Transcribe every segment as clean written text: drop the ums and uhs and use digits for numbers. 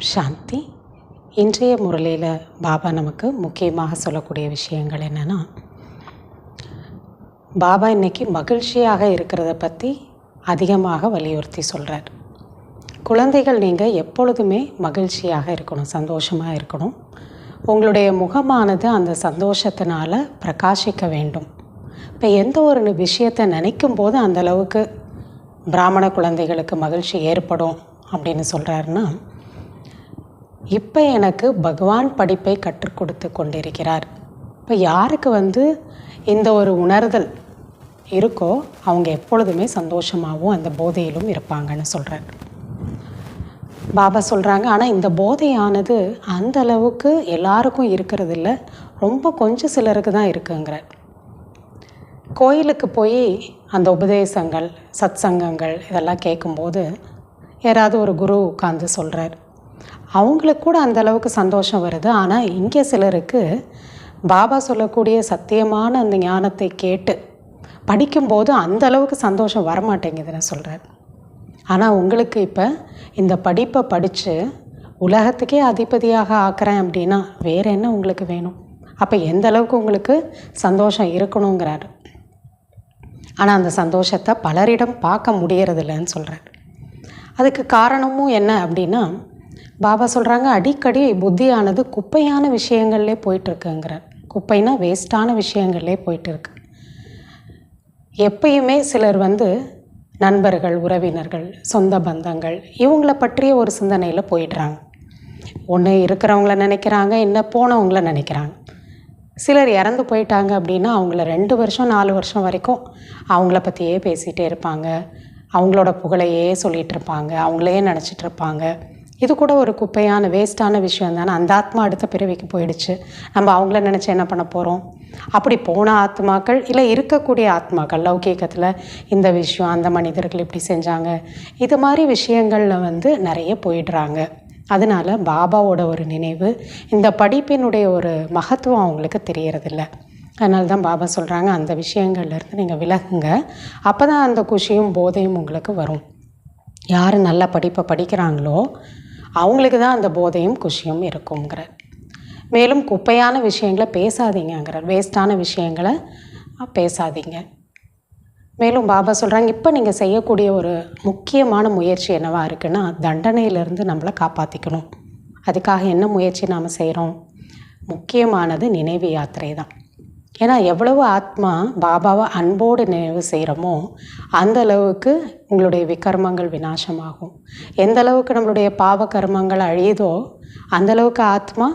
சாந்தி. இன்றைய முரளியில் பாபா நமக்கு முக்கியமாக சொல்லக்கூடிய விஷயங்கள் என்னென்னா, பாபா இன்றைக்கி மகிழ்ச்சியாக இருக்கிறத பற்றி அதிகமாக வலியுறுத்தி சொல்கிறார். குழந்தைகள், நீங்கள் எப்பொழுதுமே மகிழ்ச்சியாக இருக்கணும், சந்தோஷமாக இருக்கணும். உங்களுடைய முகமானது அந்த சந்தோஷத்தினால் பிரகாசிக்க வேண்டும். இப்போ எந்த ஒரு விஷயத்தை நினைக்கும் போது அந்தளவுக்கு பிராமண குழந்தைகளுக்கு மகிழ்ச்சி ஏற்படும் அப்படின்னு சொல்கிறாருன்னா, இப்போ எனக்கு பகவான் படிப்பை கற்றுக் கொடுத்து கொண்டிருக்கிறார். இப்போ யாருக்கு இந்த ஒரு உணர்தல் இருக்கோ அவங்க எப்பொழுதுமே சந்தோஷமாகவும் அந்த போதையிலும் இருப்பாங்கன்னு சொல்கிறார் பாபா. சொல்கிறாங்க, ஆனால் இந்த போதையானது அந்த அளவுக்கு எல்லாருக்கும் இருக்கிறதில்ல, ரொம்ப கொஞ்சம் சிலருக்கு தான் இருக்குங்கிறார். கோயிலுக்கு போய் அந்த உபதேசங்கள், சத் சங்கங்கள் இதெல்லாம் கேட்கும்போது யாராவது ஒரு குரு உட்கார்ந்து சொல்கிறார், அவங்களுக்கு கூட அந்தளவுக்கு சந்தோஷம் வருது. ஆனால் இங்கே சிலருக்கு பாபா சொல்லக்கூடிய சத்தியமான அந்த ஞானத்தை கேட்டு படிக்கும்போது அந்தளவுக்கு சந்தோஷம் வரமாட்டேங்குதுன்னு சொல்கிறார். ஆனால் உங்களுக்கு இப்போ இந்த படிப்பை படித்து உலகத்துக்கே அதிபதியாக ஆக்குறேன் அப்படின்னா வேறு என்ன உங்களுக்கு வேணும்? அப்போ எந்த அளவுக்கு உங்களுக்கு சந்தோஷம் இருக்கணுங்கிறாரு. ஆனால் அந்த சந்தோஷத்தை பலரிடம் பார்க்க முடியறதில்லைன்னு சொல்கிறார். அதுக்கு காரணமும் என்ன அப்படின்னா, பாபா சொல்கிறாங்க, அடிக்கடி புத்தியானது குப்பையான விஷயங்கள்லே போயிட்டுருக்குங்கிறார். குப்பைனா வேஸ்ட்டான விஷயங்கள்லே போயிட்டுருக்கு. எப்பயுமே சிலர் நண்பர்கள், உறவினர்கள், சொந்த பந்தங்கள் இவங்கள பற்றிய ஒரு சிந்தனையில் போயிடுறாங்க. ஒன்று இருக்கிறவங்கள நினைக்கிறாங்க, இன்னும் போனவங்கள நினைக்கிறாங்க. சிலர் இறந்து போயிட்டாங்க அப்படின்னா அவங்கள 2 வருஷம் 4 வருஷம் வரைக்கும் அவங்கள பற்றியே பேசிகிட்டே இருப்பாங்க, அவங்களோட புகழையே சொல்லிகிட்டு இருப்பாங்க, அவங்களையே நினச்சிட்டு இருப்பாங்க. இது கூட ஒரு குப்பையான வேஸ்ட்டான விஷயம் தானே. அந்த ஆத்மா அடுத்த பிறவிக்கு போயிடுச்சு, நம்ம அவங்கள நினச்சி என்ன பண்ண போகிறோம்? அப்படி போன ஆத்மாக்கள் இல்லை இருக்கக்கூடிய ஆத்மாக்கள் லௌகீகத்தில் இந்த விஷயம், அந்த மனிதர்கள் இப்படி செஞ்சாங்க, இது மாதிரி விஷயங்களில் நிறைய போயிடுறாங்க. அதனால் பாபாவோட ஒரு நினைவு, இந்த படிப்பினுடைய ஒரு மகத்துவம் அவங்களுக்கு தெரியறதில்ல. அதனால தான் பாபா சொல்கிறாங்க, அந்த விஷயங்கள்லேருந்து நீங்கள் விலகுங்க. அப்போ தான் அந்த குஷியும் போதையும் உங்களுக்கு வரும். யார் நல்ல படிப்பை படிக்கிறாங்களோ அவங்களுக்கு தான் அந்த போதையும் குஷியும் இருக்குங்கிறார். மேலும் குப்பையான விஷயங்களை பேசாதீங்கிறார், வேஸ்ட்டான விஷயங்களை பேசாதீங்க. மேலும் பாபா சொல்கிறாங்க, இப்போ நீங்கள் செய்யக்கூடிய ஒரு முக்கியமான முயற்சி என்னவாக இருக்குன்னா, தண்டனையிலேருந்து நம்மளை காப்பாற்றிக்கணும். அதுக்காக என்ன முயற்சி நாம் செய்கிறோம்? முக்கியமானது நினைவு யாத்திரை தான். ஏன்னா எவ்வளவு ஆத்மா பாபாவை அன்போடு நினைவு செய்கிறோமோ அந்த அளவுக்கு உங்களுடைய விகர்மங்கள் விநாசமாகும். எந்த அளவுக்கு நம்மளுடைய பாவ கர்மங்கள் அழியுதோ அந்தளவுக்கு ஆத்மா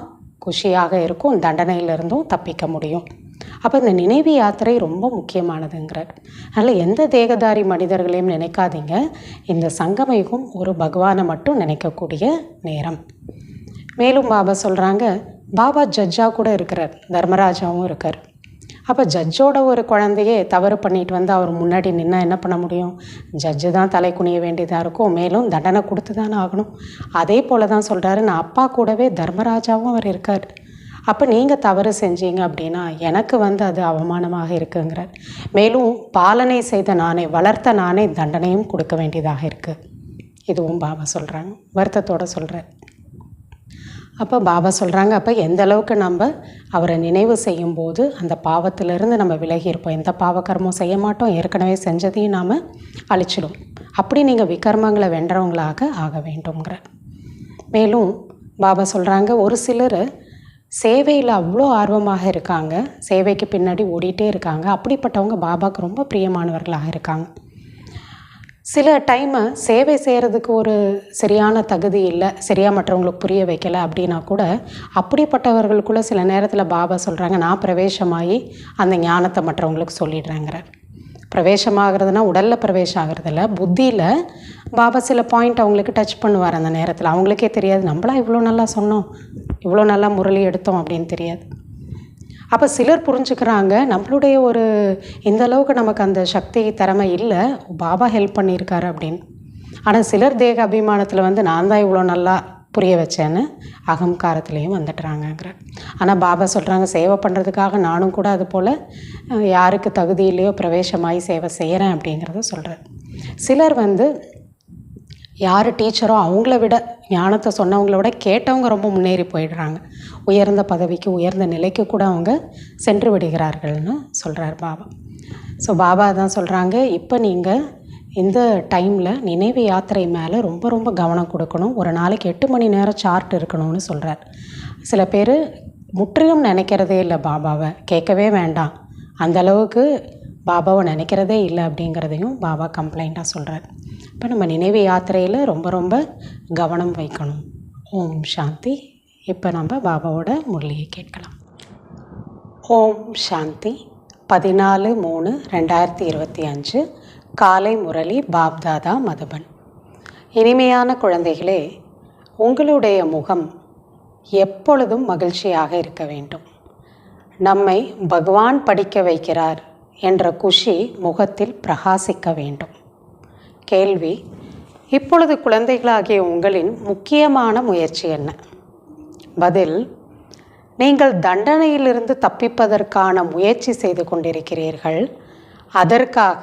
குஷியாக இருக்கும், தண்டனையிலிருந்தும் தப்பிக்க முடியும். அப்போ இந்த நினைவு யாத்திரை ரொம்ப முக்கியமானதுங்கிறார். அதனால் எந்த தேகதாரி மனிதர்களையும் நினைக்காதீங்க. இந்த சங்கமயுகம் ஒரு பகவானை மட்டும் நினைக்கக்கூடிய நேரம். மேலும் பாபா சொல்கிறாங்க, பாபா ஜட்ஜாக கூட இருக்கிறார், தர்மராஜாவும் இருக்கார். அப்போ ஜட்ஜோட ஒரு குழந்தையே தவறு பண்ணிட்டு அவர் முன்னாடி நின்னா என்ன பண்ண முடியும்? ஜட்ஜு தான் தலை குனிய வேண்டியதாக இருக்கும், மேலும் தண்டனை கொடுத்து தானே ஆகணும். அதே போல் தான் சொல்கிறாரு, நான் அப்பா கூடவே தர்மராஜாவும் அவர் இருக்கார். அப்போ நீங்கள் தவறு செஞ்சீங்க அப்படின்னா எனக்கு அது அவமானமாக இருக்குங்கிறார். மேலும் பாலனை செய்த நானே, வளர்த்த நானே தண்டனையும் கொடுக்க வேண்டியதாக இருக்குது. இதுவும் பாபா சொல்கிறாங்க, வருத்தத்தோடு சொல்கிறார். அப்போ பாபா சொல்கிறாங்க, அப்போ எந்த அளவுக்கு நம்ம அவரை நினைவு செய்யும்போது அந்த பாவத்திலிருந்து நம்ம விலகி இருப்போம். எந்த பாவகர்மம் செய்ய மாட்டோம், ஏற்கனவே செஞ்சதையும் நாம் அழிச்சிடும். அப்படி நீங்கள் விகர்மங்களை வென்றவங்களாக ஆக வேண்டும்ங்கிற. மேலும் பாபா சொல்கிறாங்க, ஒரு சிலர் சேவையில் அவ்வளோ ஆர்வமாக இருக்காங்க, சேவைக்கு பின்னாடி ஓடிட்டே இருக்காங்க. அப்படிப்பட்டவங்க பாபாவுக்கு ரொம்ப பிரியமானவர்களாக இருக்காங்க. சில டைமு சேவை செய்கிறதுக்கு ஒரு சரியான தகுதி இல்லை, சரியாக மற்றவங்களுக்கு புரிய வைக்கலை அப்படின்னா கூட அப்படிப்பட்டவர்களுக்குள்ளே சில நேரத்தில் பாபா சொல்கிறாங்க, நான் பிரவேசமாகி அந்த ஞானத்தை மற்றவங்களுக்கு சொல்லிடுறேங்கிறார். பிரவேசமாகிறதுனா உடலில் பிரவேசம் ஆகிறதில்ல, புத்தியில் பாபா சில பாயிண்ட் அவங்களுக்கு டச் பண்ணுவார். அந்த நேரத்தில் அவங்களுக்கே தெரியாது, நம்மளா இவ்வளோ நல்லா சொன்னோம், இவ்வளோ நல்லா முரளி எடுத்தோம் அப்படின்னு தெரியாது. அப்போ சிலர் புரிஞ்சுக்கிறாங்க, நம்மளுடைய ஒரு இந்த அளவுக்கு நமக்கு அந்த சக்தி திறமை இல்லை, பாபா ஹெல்ப் பண்ணியிருக்காரு அப்படின்னு. ஆனால் சிலர் தேக அபிமானத்தில் நான் தான் இவ்வளோ நல்லா புரிய வச்சேன்னு அகங்காரத்துலேயும் வந்துட்டுறாங்கங்கிற. ஆனால் பாபா சொல்கிறாங்க, சேவை பண்ணுறதுக்காக நானும் கூட அது போல் யாருக்கு தகுதி இல்லையோ பிரவேசமாகி சேவை செய்கிறேன் அப்படிங்கிறத சொல்கிறேன். சிலர் யார் டீச்சரோ அவங்கள விட, ஞானத்தை சொன்னவங்கள விட கேட்டவங்க ரொம்ப முன்னேறி போயிடுறாங்க. உயர்ந்த பதவிக்கு, உயர்ந்த நிலைக்கு கூட அவங்க சென்று விடுகிறார்கள்னு சொல்கிறார் பாபா. ஸோ பாபா தான் சொல்கிறாங்க, இப்போ நீங்கள் இந்த டைமில் நினைவு யாத்திரை மேலே ரொம்ப ரொம்ப கவனம் கொடுக்கணும். ஒரு நாளைக்கு 8 மணி நேரம் சார்ட் இருக்கணும்னு சொல்கிறார். சில பேர் முற்றிலும் நினைக்கிறதே இல்லை பாபாவை, கேட்கவே வேண்டாம், அந்தளவுக்கு பாபாவை நினைக்கிறதே இல்லை அப்படிங்கிறதையும் பாபா கம்ப்ளைண்ட்டாக சொல்கிறார். இப்போ நம்ம நினைவு யாத்திரையில் ரொம்ப ரொம்ப கவனம் வைக்கணும். ஓம் சாந்தி. இப்போ நம்ம பாபாவோட முரளியை கேட்கலாம். ஓம் சாந்தி. 14/3/2025 காலை முரளி பாப்தாதா மதுபன். இனிமையான குழந்தைகளே, உங்களுடைய முகம் எப்பொழுதும் மகிழ்ச்சியாக இருக்க வேண்டும். நம்மை பகவான் படிக்க வைக்கிறார் என்ற குஷி முகத்தில் பிரகாசிக்க வேண்டும். கேள்வி: இப்பொழுது குழந்தைகளாகிய உங்களின் முக்கியமான முயற்சி என்ன? பதில்: நீங்கள் தண்டனையிலிருந்து தப்பிப்பதற்கான முயற்சி செய்து கொண்டிருக்கிறீர்கள். அதற்காக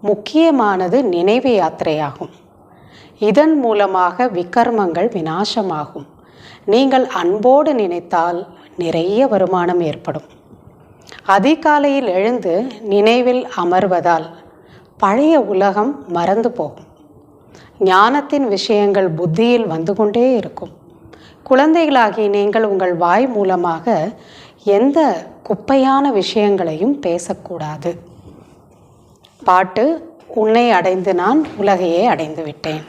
முக்கியமானது நினைவு யாத்திரையாகும். இதன் மூலமாக விகர்மங்கள் விநாசமாகும். நீங்கள் அன்போடு நினைத்தால் நிறைய வருமானம் ஏற்படும். அதிகாலையில் எழுந்து நினைவில் அமர்வதால் பழைய உலகம் மறந்து போகும். ஞானத்தின் விஷயங்கள் புத்தியில் வந்து கொண்டே இருக்கும். குழந்தைகளாகி நீங்கள் உங்கள் வாய் மூலமாக எந்த குப்பையான விஷயங்களையும் பேசக்கூடாது. பாட்டு: உன்னை அடைந்து நான் உலகையே அடைந்து விட்டேன்.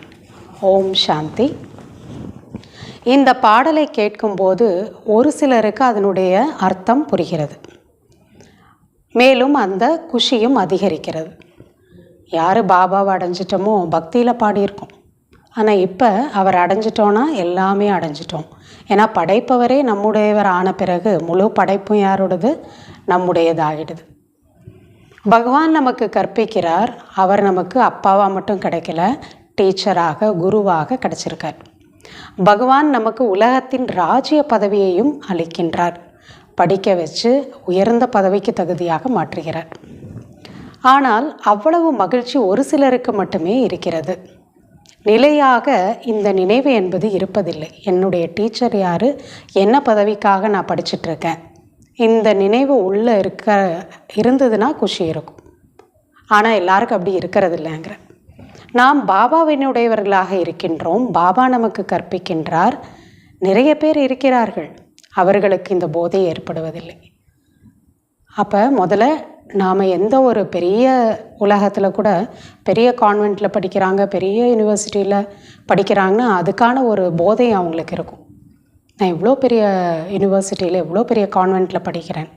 ஓம் சாந்தி. இந்த பாடலை கேட்கும்போது ஒரு சிலருக்கு அதனுடைய அர்த்தம் புரிகிறது. மேலும் அந்த குஷியும் அதிகரிக்கிறது. யார் பாபாவை அடைஞ்சிட்டோமோ பக்தியில் பாடியிருக்கோம். ஆனால் இப்போ அவர் அடைஞ்சிட்டோன்னா எல்லாமே அடைஞ்சிட்டோம். ஏன்னா படைப்பவரே நம்முடையவர் ஆன பிறகு முழு படைப்பும் யாரோடது? நம்முடையதாகிடுது. பகவான் நமக்கு கற்பிக்கிறார். அவர் நமக்கு அப்பாவாக மட்டும் கிடைக்கல, டீச்சராக, குருவாக கிடைச்சிருக்கார். பகவான் நமக்கு உலகத்தின் ராஜ்ய பதவியையும் அளிக்கின்றார். படிக்க வச்சு உயர்ந்த பதவிக்கு தகுதியாக மாற்றுகிறார். ஆனால் அவ்வளவு மகிழ்ச்சி ஒரு சிலருக்கு மட்டுமே இருக்கிறது. நிலையாக இந்த நினைவு என்பது இருப்பதில்லை. என்னுடைய டீச்சர் யார், என்ன பதவிக்காக நான் படிச்சிட்ருக்கேன், இந்த நினைவு உள்ளே இருந்ததுன்னா குஷி இருக்கும். ஆனால் எல்லாருக்கும் அப்படி இருக்கிறது இல்லைங்கிற. நாம் பாபாவினுடையவர்களாக இருக்கின்றோம். பாபா நமக்கு கற்பிக்கின்றார். நிறைய பேர் இருக்கிறார்கள், அவர்களுக்கு இந்த போதை ஏற்படுவதில்லை. அப்போ முதல்ல நாம் எந்த ஒரு பெரிய உலகத்தில் கூட பெரிய கான்வெண்ட்டில் படிக்கிறாங்க, பெரிய யூனிவர்சிட்டியில் படிக்கிறாங்கன்னா அதுக்கான ஒரு போதை அவங்களுக்கு இருக்கும். நான் இவ்வளோ பெரிய யூனிவர்சிட்டியில் இவ்வளோ பெரிய கான்வெண்ட்டில் படிக்கிறேன்,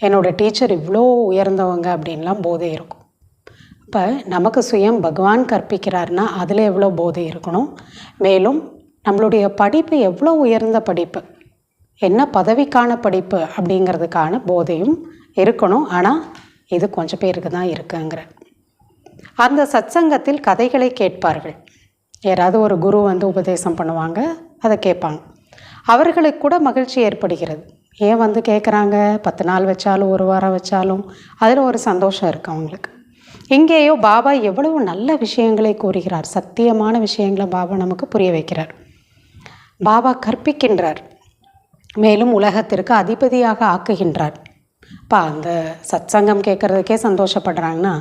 என்னோடய டீச்சர் இவ்வளோ உயர்ந்தவங்க அப்படின்லாம் போதை இருக்கும். இப்போ நமக்கு சுயம் பகவான் கற்பிக்கிறார்னா அதில் எவ்வளோ போதை இருக்கணும். மேலும் நம்மளுடைய படிப்பு எவ்வளோ உயர்ந்த படிப்பு, என்ன பதவிக்கான படிப்பு அப்படிங்கிறதுக்கான போதையும் இருக்கணும். ஆனால் இது கொஞ்சம் பேருக்கு தான் இருக்குங்கிற. அந்த சத்சங்கத்தில் கதைகளை கேட்பார்கள். யாராவது ஒரு குரு வந்து உபதேசம் பண்ணுவாங்க, அதை கேட்பாங்க. அவர்களுக்கு கூட மகிழ்ச்சி ஏற்படுகிறது. ஏன் வந்து கேட்குறாங்க? 10 நாள் வச்சாலும் 1 வாரம் வச்சாலும் அதில் ஒரு சந்தோஷம் இருக்குது அவங்களுக்கு. இங்கேயோ பாபா எவ்வளவு நல்ல விஷயங்களை கூறுகிறார். சத்தியமான விஷயங்களை பாபா நமக்கு புரிய வைக்கிறார். பாபா கற்பிக்கின்றார். மேலும் உலகத்திற்கு அதிபதியாக ஆக்குகின்றார். இப்போ அந்த சத்சங்கம் கேட்குறதுக்கே சந்தோஷப்படுறாங்கன்னா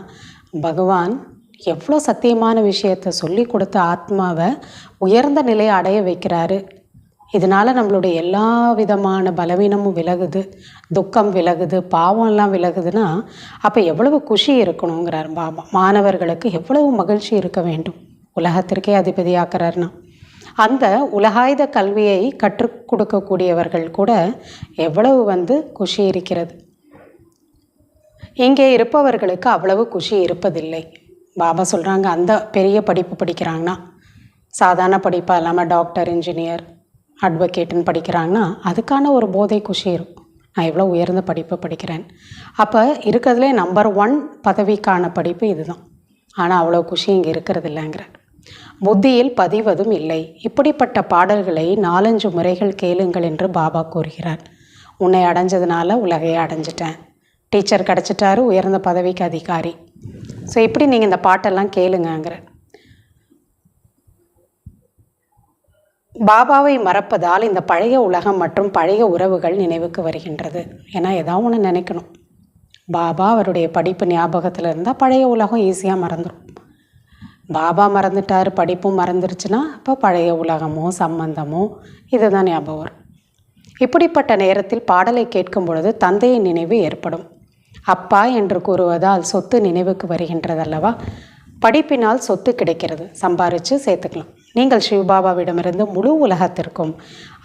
பகவான் எவ்வளோ சத்தியமான விஷயத்தை சொல்லி கொடுத்த ஆத்மாவை உயர்ந்த நிலையை அடைய வைக்கிறாரு. இதனால் நம்மளுடைய எல்லா விதமான பலவீனமும் விலகுது, துக்கம் விலகுது, பாவம்லாம் விலகுதுன்னா அப்போ எவ்வளவு குஷி இருக்கணுங்கிறார் பாபா. மாணவர்களுக்கு எவ்வளவு மகிழ்ச்சி இருக்க வேண்டும். உலகத்திற்கே அதிபதியாக்குறாருன்னா அந்த உலகாயுத கல்வியை கற்றுக் கொடுக்கக்கூடியவர்கள் கூட எவ்வளவு வந்து குஷி இருக்கிறது. இங்கே இருப்பவர்களுக்கு அவ்வளவு குஷி இருப்பதில்லை. பாபா சொல்கிறாங்க, அந்த பெரிய படிப்பு படிக்கிறாங்கன்னா, சாதாரண படிப்பாக இல்லாமல் டாக்டர், இன்ஜினியர், அட்வொகேட்டுன்னு படிக்கிறாங்கன்னா அதுக்கான ஒரு போதை குஷி இருக்கும். நான் எவ்வளோ உயர்ந்த படிப்பு படிக்கிறேன். அப்போ இருக்கிறதுலே நம்பர் 1 பதவிக்கான படிப்பு இதுதான். ஆனால் அவ்வளோ குஷி இங்கே இருக்கிறது இல்லைங்கிற. புத்தியில் பதிவதும் இல்லை. இப்படிப்பட்ட பாடல்களை 4-5 முறைகள் கேளுங்கள் என்று பாபா கூறுகிறார். உன்னை அடைஞ்சதுனால உலகையே அடைஞ்சிட்டேன், டீச்சர் கிடச்சிட்டாரு, உயர்ந்த பதவிக்கு அதிகாரி. ஸோ இப்படி நீங்கள் இந்த பாட்டெல்லாம் கேளுங்கங்கிற. பாபாவை மறப்பதால் இந்த பழைய உலகம் மற்றும் பழைய உறவுகள் நினைவுக்கு வருகின்றது. ஏன்னா ஏதாவது ஒன்று நினைக்கணும். பாபா அவருடைய படிப்பு ஞாபகத்தில் இருந்தால் பழைய உலகம் ஈஸியாக மறந்துடும். பாபா மறந்துட்டார், படிப்பும் மறந்துருச்சுன்னா அப்போ பழைய உலகமோ சம்பந்தமோ இதுதான் ஞாபகம் வரும். இப்படிப்பட்ட நேரத்தில் பாடலை கேட்கும் பொழுது தந்தையின் நினைவு ஏற்படும். அப்பா என்று கூறுவதால் சொத்து நினைவுக்கு வருகின்றது அல்லவா? படிப்பினால் சொத்து கிடைக்கிறது, சம்பாரித்து சேர்த்துக்கலாம். நீங்கள் சிவபாபாவிடமிருந்து முழு உலகத்திற்கும்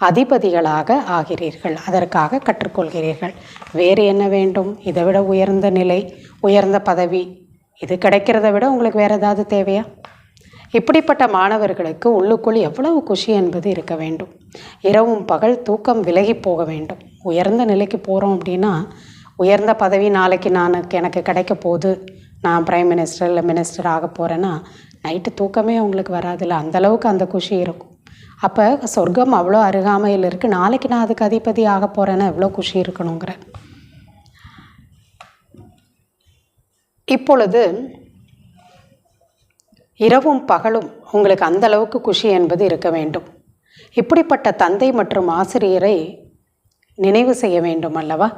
அதிபதிகளாக ஆகிறீர்கள். அதற்காக கற்றுக்கொள்கிறீர்கள். வேறு என்ன வேண்டும்? இதை விட உயர்ந்த நிலை, உயர்ந்த பதவி இது கிடைக்கிறத விட உங்களுக்கு வேறு ஏதாவது தேவையா? இப்படிப்பட்ட மாணவர்களுக்கு உள்ளுக்குள் எவ்வளவு குஷி என்பது இருக்க வேண்டும். இரவும் பகல் தூக்கம் விலகி போக வேண்டும். உயர்ந்த நிலைக்கு போகிறோம் அப்படின்னா, உயர்ந்த பதவி நாளைக்கு எனக்கு கிடைக்க போகுது, நான் பிரைம் மினிஸ்டர் இல்லை மினிஸ்டர் ஆக போகிறேன்னா நைட்டு தூக்கமே அவங்களுக்கு வராதில்ல. அந்தளவுக்கு அந்த குஷி இருக்கும். அப்போ சொர்க்கம் அவ்வளோ அருகாமையில் இருக்குது. நாளைக்கு நான் அதுக்கு அதிபதி ஆக போகிறேன்னா எவ்வளோ குஷி இருக்கணுங்கிற. இப்பொழுது இரவும் பகலும் உங்களுக்கு அந்த அளவுக்கு குஷி என்பது இருக்க வேண்டும். இப்படிப்பட்ட தந்தை மற்றும் ஆசிரியரை நினைவு செய்ய வேண்டும் அல்லவா?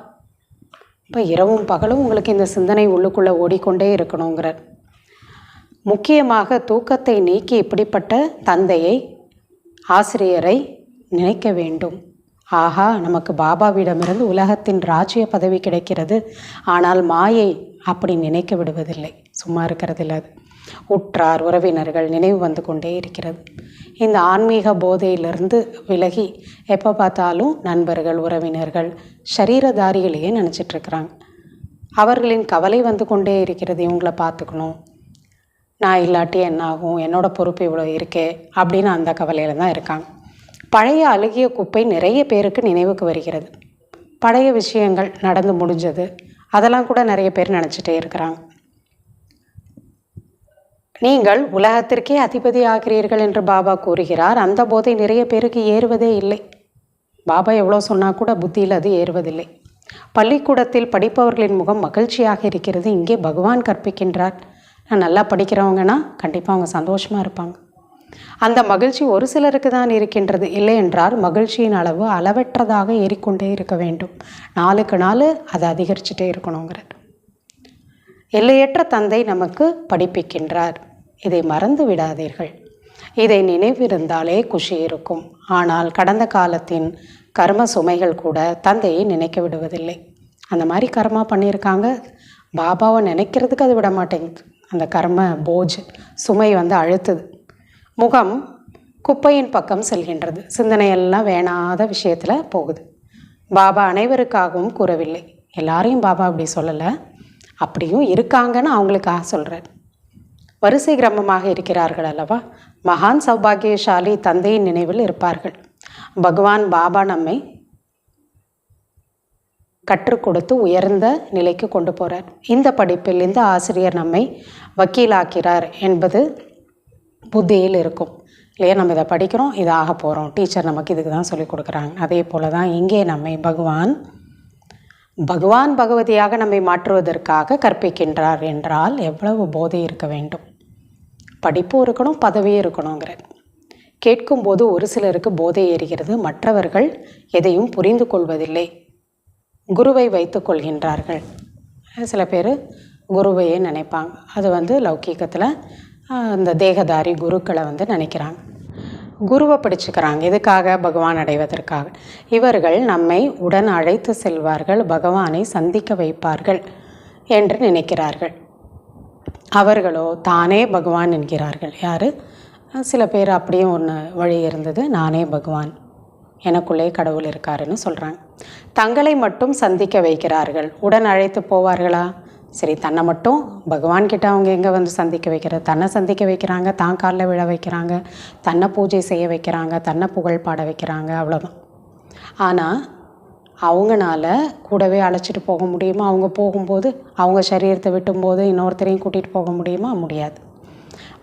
இப்போ இரவும் பகலும் உங்களுக்கு இந்த சிந்தனை உள்ளுக்குள்ளே ஓடிக்கொண்டே இருக்கணுங்கிறார். முக்கியமாக தூக்கத்தை நீக்கி இப்படிப்பட்ட தந்தையை ஆசிரியரை நினைக்க வேண்டும். ஆஹா, நமக்கு பாபாவிடமிருந்து உலகத்தின் ராஜ்ய பதவி கிடைக்கிறது. ஆனால் மாயை அப்படி நினைக்க விடுவதில்லை, சும்மா இருக்கிறதில்ல. அது உற்றார் உறவினர்கள் நினைவு வந்து கொண்டே இருக்கிறது. இந்த ஆன்மீக போதையிலிருந்து விலகி எப்போ பார்த்தாலும் நண்பர்கள் உறவினர்கள் சரீரதாரிகளையே நினச்சிட்ருக்குறாங்க. அவர்களின் கவலை வந்து கொண்டே இருக்கிறது. இவங்களை பார்த்துக்கணும், நான் இல்லாட்டி என்னாகும், என்னோடய பொறுப்பு இவ்வளோ இருக்கே அப்படின்னு அந்த கவலையில் தான் இருக்காங்க. பழைய அழுகிய குப்பை நிறைய பேருக்கு நினைவுக்கு வருகிறது. பழைய விஷயங்கள் நடந்து முடிஞ்சது அதெல்லாம் கூட நிறைய பேர் நினச்சிட்டே இருக்கிறாங்க. நீங்கள் உலகத்திற்கே அதிபதி ஆகிறீர்கள் என்று பாபா கூறுகிறார். அந்த போதை நிறைய பேருக்கு ஏறுவதே இல்லை. பாபா எவ்வளோ சொன்னால் கூட புத்தியில் அது ஏறுவதில்லை. பள்ளிக்கூடத்தில் படிப்பவர்களின் முகம் மகிழ்ச்சியாக இருக்கிறது. இங்கே பகவான் கற்பிக்கின்றார். நான் நல்லா படிக்கிறவங்கன்னா கண்டிப்பாக அவங்க சந்தோஷமாக இருப்பாங்க. அந்த மகிழ்ச்சி ஒரு சிலருக்கு தான் இருக்கின்றது. இல்லை என்றால் மகிழ்ச்சியின் அளவு அளவற்றதாக ஏறிக்கொண்டே இருக்க வேண்டும். நாளுக்கு நாள் அதை அதிகரிச்சுட்டே இருக்கணுங்கிறார். எல்லையற்ற தந்தை நமக்கு படிப்பிக்கின்றார். இதை மறந்து விடாதீர்கள். இதை நினைவிருந்தாலே குஷி இருக்கும். ஆனால் கடந்த காலத்தின் கர்ம சுமைகள் கூட தந்தையை நினைக்க விடுவதில்லை. அந்த மாதிரி கர்மா பண்ணியிருக்காங்க. பாபாவை நினைக்கிறதுக்கு அது விட மாட்டேங்குது. அந்த கர்ம போஜ் சுமை வந்து அழுத்துது. முகம் குப்பையின் பக்கம் செல்கின்றது. சிந்தனையெல்லாம் வேணாத விஷயத்தில் போகுது. பாபா அனைவருக்காகவும் கூறவில்லை. எல்லாரையும் பாபா அப்படி சொல்லலை. அப்படியும் இருக்காங்கன்னு அவங்களுக்காக சொல்கிறார். வரிசை கிரமமாக இருக்கிறார்கள் அல்லவா? மகான் சௌபாகியசாலி தந்தையின் நினைவில் இருப்பார்கள். பகவான் பாபா நம்மை கற்றுக் கொடுத்து உயர்ந்த நிலைக்கு கொண்டு போகிறார். இந்த படிப்பில் இந்த ஆசிரியர் நம்மை வக்கீலாக்கிறார் என்பது புத்தியில் இருக்கும் இல்லையா? நம்ம இதை படிக்கிறோம், இதை ஆக போகிறோம், டீச்சர் நமக்கு இதுக்கு தான் சொல்லிக் கொடுக்குறாங்க. அதே போல் தான் இங்கே நம்மை பகவான் பகவதியாக நம்மை மாற்றுவதற்காக கற்பிக்கின்றார் என்றால் எவ்வளவு போதை இருக்க வேண்டும். படிப்பும் இருக்கணும், பதவியும் இருக்கணுங்கிற. கேட்கும்போது ஒரு சிலருக்கு போதை ஏறுகிறது. மற்றவர்கள் எதையும் புரிந்து கொள்வதில்லை. குருவை வைத்து கொள்கின்றார்கள். சில பேர் குருவையே நினைப்பாங்க. அது வந்து லௌகீகத்தில் அந்த தேகதாரி குருக்களை வந்து நினைக்கிறாங்க. குருவை பிடிச்சுக்கிறாங்க. எதுக்காக? பகவான் அடைவதற்காக. இவர்கள் நம்மை உடன் அழைத்து செல்வார்கள், பகவானை சந்திக்க வைப்பார்கள் என்று நினைக்கிறார்கள். அவர்களோ தானே பகவான் என்கிறார்கள். யார்? சில பேர் அப்படியும் ஒன்று வழி இருந்தது. நானே பகவான், எனக்குள்ளே கடவுள் இருக்காருன்னு சொல்கிறாங்க. தங்களை மட்டும் சந்திக்க வைக்கிறார்கள். உடன் அழைத்து போவார்களா? சரி, தன்னை மட்டும் பகவான்கிட்ட அவங்க எங்கே வந்து சந்திக்க வைக்கிறது? தன்னை சந்திக்க வைக்கிறாங்க, தான் காலில் விழ வைக்கிறாங்க, தன்னை பூஜை செய்ய வைக்கிறாங்க, தன்னை புகழ் பாட வைக்கிறாங்க, அவ்வளோதான். ஆனால் அவங்களால கூடவே அழைச்சிட்டு போக முடியுமா? அவங்க போகும்போது அவங்க சரீரத்தை விட்டும்போது இன்னொருத்தரையும் கூட்டிகிட்டு போக முடியுமா? முடியாது.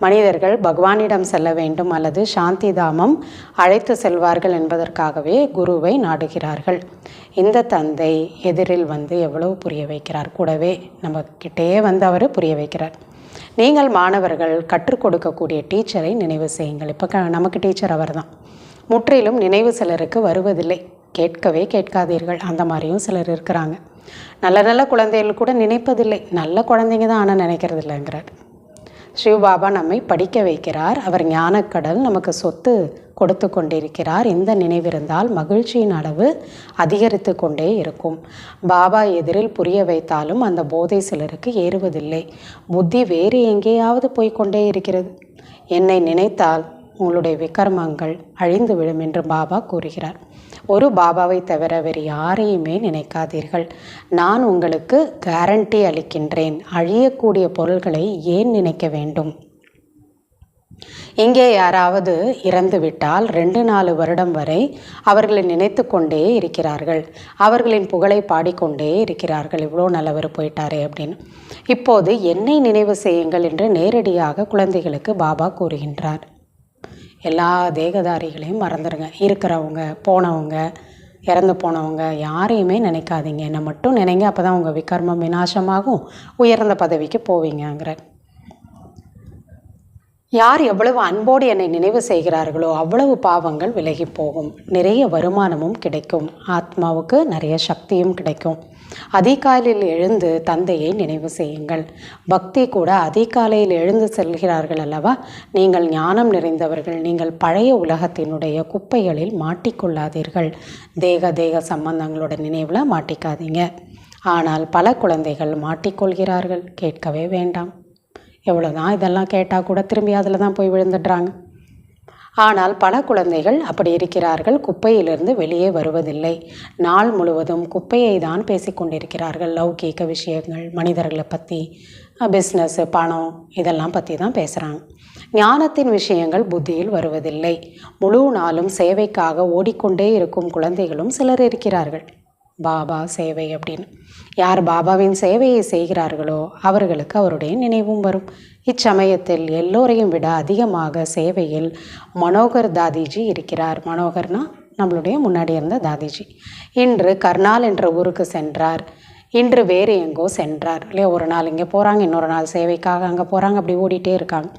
மனிதர்கள் பகவானிடம் செல்ல வேண்டும் அல்லது சாந்தி தாமம் அழைத்து செல்வார்கள் என்பதற்காகவே குருவை நாடுகிறார்கள். இந்த தந்தை எதிரில் வந்து எவ்வளவு புரிய வைக்கிறார். கூடவே நம்மக்கிட்டே வந்து அவர் புரிய வைக்கிறார். நீங்கள் மாணவர்கள் கற்றுக் கொடுக்கக்கூடிய டீச்சரை நினைவு செய்யுங்கள். இப்போ நமக்கு டீச்சர் அவர் தான். முற்றிலும் நினைவு சிலருக்கு வருவதில்லை. கேட்கவே கேட்காதீர்கள், அந்த மாதிரியும் சிலர் இருக்கிறாங்க. நல்ல நல்ல குழந்தைகள் கூட நினைப்பதில்லை, நல்ல குழந்தைங்க தான் ஆனால் நினைக்கிறது இல்லைங்கிறார். சிவபாபா நம்மை படிக்க வைக்கிறார். அவர் ஞானக்கடல் நமக்கு சொத்து கொடுத்து கொண்டிருக்கிறார். இந்த நினைவிருந்தால் மகிழ்ச்சியின் அளவு அதிகரித்து கொண்டே இருக்கும். பாபா எதிரில் புரிய வைத்தாலும் அந்த போதை சிலருக்கு ஏறுவதில்லை. புத்தி வேறு எங்கேயாவது போய்கொண்டே இருக்கிறது. என்னை நினைத்தால் உங்களுடைய விகர்மங்கள் அழிந்து விடும் என்று பாபா கூறுகிறார். ஒரு பாபாவை தவிர வேறு யாரையுமே நினைக்காதீர்கள். நான் உங்களுக்கு கேரண்டி அளிக்கின்றேன். அழியக்கூடிய பொருள்களை ஏன் நினைக்க வேண்டும்? இங்கே யாராவது இறந்துவிட்டால் 2-4 வருடம் வரை அவர்களை நினைத்து கொண்டே இருக்கிறார்கள். அவர்களின் புகழை பாடிக்கொண்டே இருக்கிறார்கள். இவ்வளோ நல்லவர் போயிட்டாரே அப்படின்னு. இப்போது என்னை நினைவு செய்யுங்கள் என்று நேரடியாக குழந்தைகளுக்கு பாபா கூறுகின்றார். எல்லா தேகதாரிகளையும் மறந்துடுங்க. இருக்கிறவங்க, போனவங்க, இறந்து போனவங்க யாரையுமே நினைக்காதீங்க. என்னை மட்டும் நினைங்க. அப்போ தான் உங்கள் விகர்மம் விநாசமாகும், உயர்ந்த பதவிக்கு போவீங்கங்கிற. யார் எவ்வளவு அன்போடு என்னை நினைவு செய்கிறார்களோ அவ்வளவு பாவங்கள் விலகி போகும். நிறைய வருமானமும் கிடைக்கும். ஆத்மாவுக்கு நிறைய சக்தியும் கிடைக்கும். அதிகாலையில் எழுந்து தந்தையை நினைவு செய்யுங்கள். பக்தி கூட அதிகாலையில் எழுந்து செல்கிறார்கள் அல்லவா? நீங்கள் ஞானம் நிறைந்தவர்கள். நீங்கள் பழைய உலகத்தினுடைய குப்பைகளில் மாட்டிக்கொள்ளாதீர்கள். தேக சம்பந்தங்களோட நினைவில் மாட்டிக்காதீங்க. ஆனால் பல குழந்தைகள் மாட்டிக்கொள்கிறார்கள். கேட்கவே வேண்டாம். எவ்வளோதான் இதெல்லாம் கேட்டால் கூட திரும்பி அதில் தான் போய் விழுந்துடுறாங்க. ஆனால் பல குழந்தைகள் அப்படி இருக்கிறார்கள். குப்பையிலிருந்து வெளியே வருவதில்லை. நாள் முழுவதும் குப்பையை தான் பேசிக்கொண்டிருக்கிறார்கள். லௌகீக விஷயங்கள், மனிதர்களை பற்றி, பிஸ்னஸ், பணம், இதெல்லாம் பற்றி தான் பேசுகிறாங்க. ஞானத்தின் விஷயங்கள் புத்தியில் வருவதில்லை. முழு நாளும் சேவைக்காக ஓடிக்கொண்டே இருக்கும் குழந்தைகளும் சிலர் இருக்கிறார்கள். பாபா சேவை அப்படின்னு. யார் பாபாவின் சேவையை செய்கிறார்களோ அவர்களுக்கு அவருடைய நினைவும் வரும். இச்சமயத்தில் எல்லோரையும் விட அதிகமாக சேவையில் மனோகர் தாதிஜி இருக்கிறார். மனோகர்னா நம்மளுடைய முன்னாடி இருந்த தாதிஜி. இன்று கர்னால் என்ற ஊருக்கு சென்றார். இன்று வேறு எங்கோ சென்றார் இல்லையா? ஒரு நாள் இங்கே போகிறாங்க, இன்னொரு நாள் சேவைக்காக அங்கே போகிறாங்க. அப்படி ஓடிட்டே இருக்காங்க.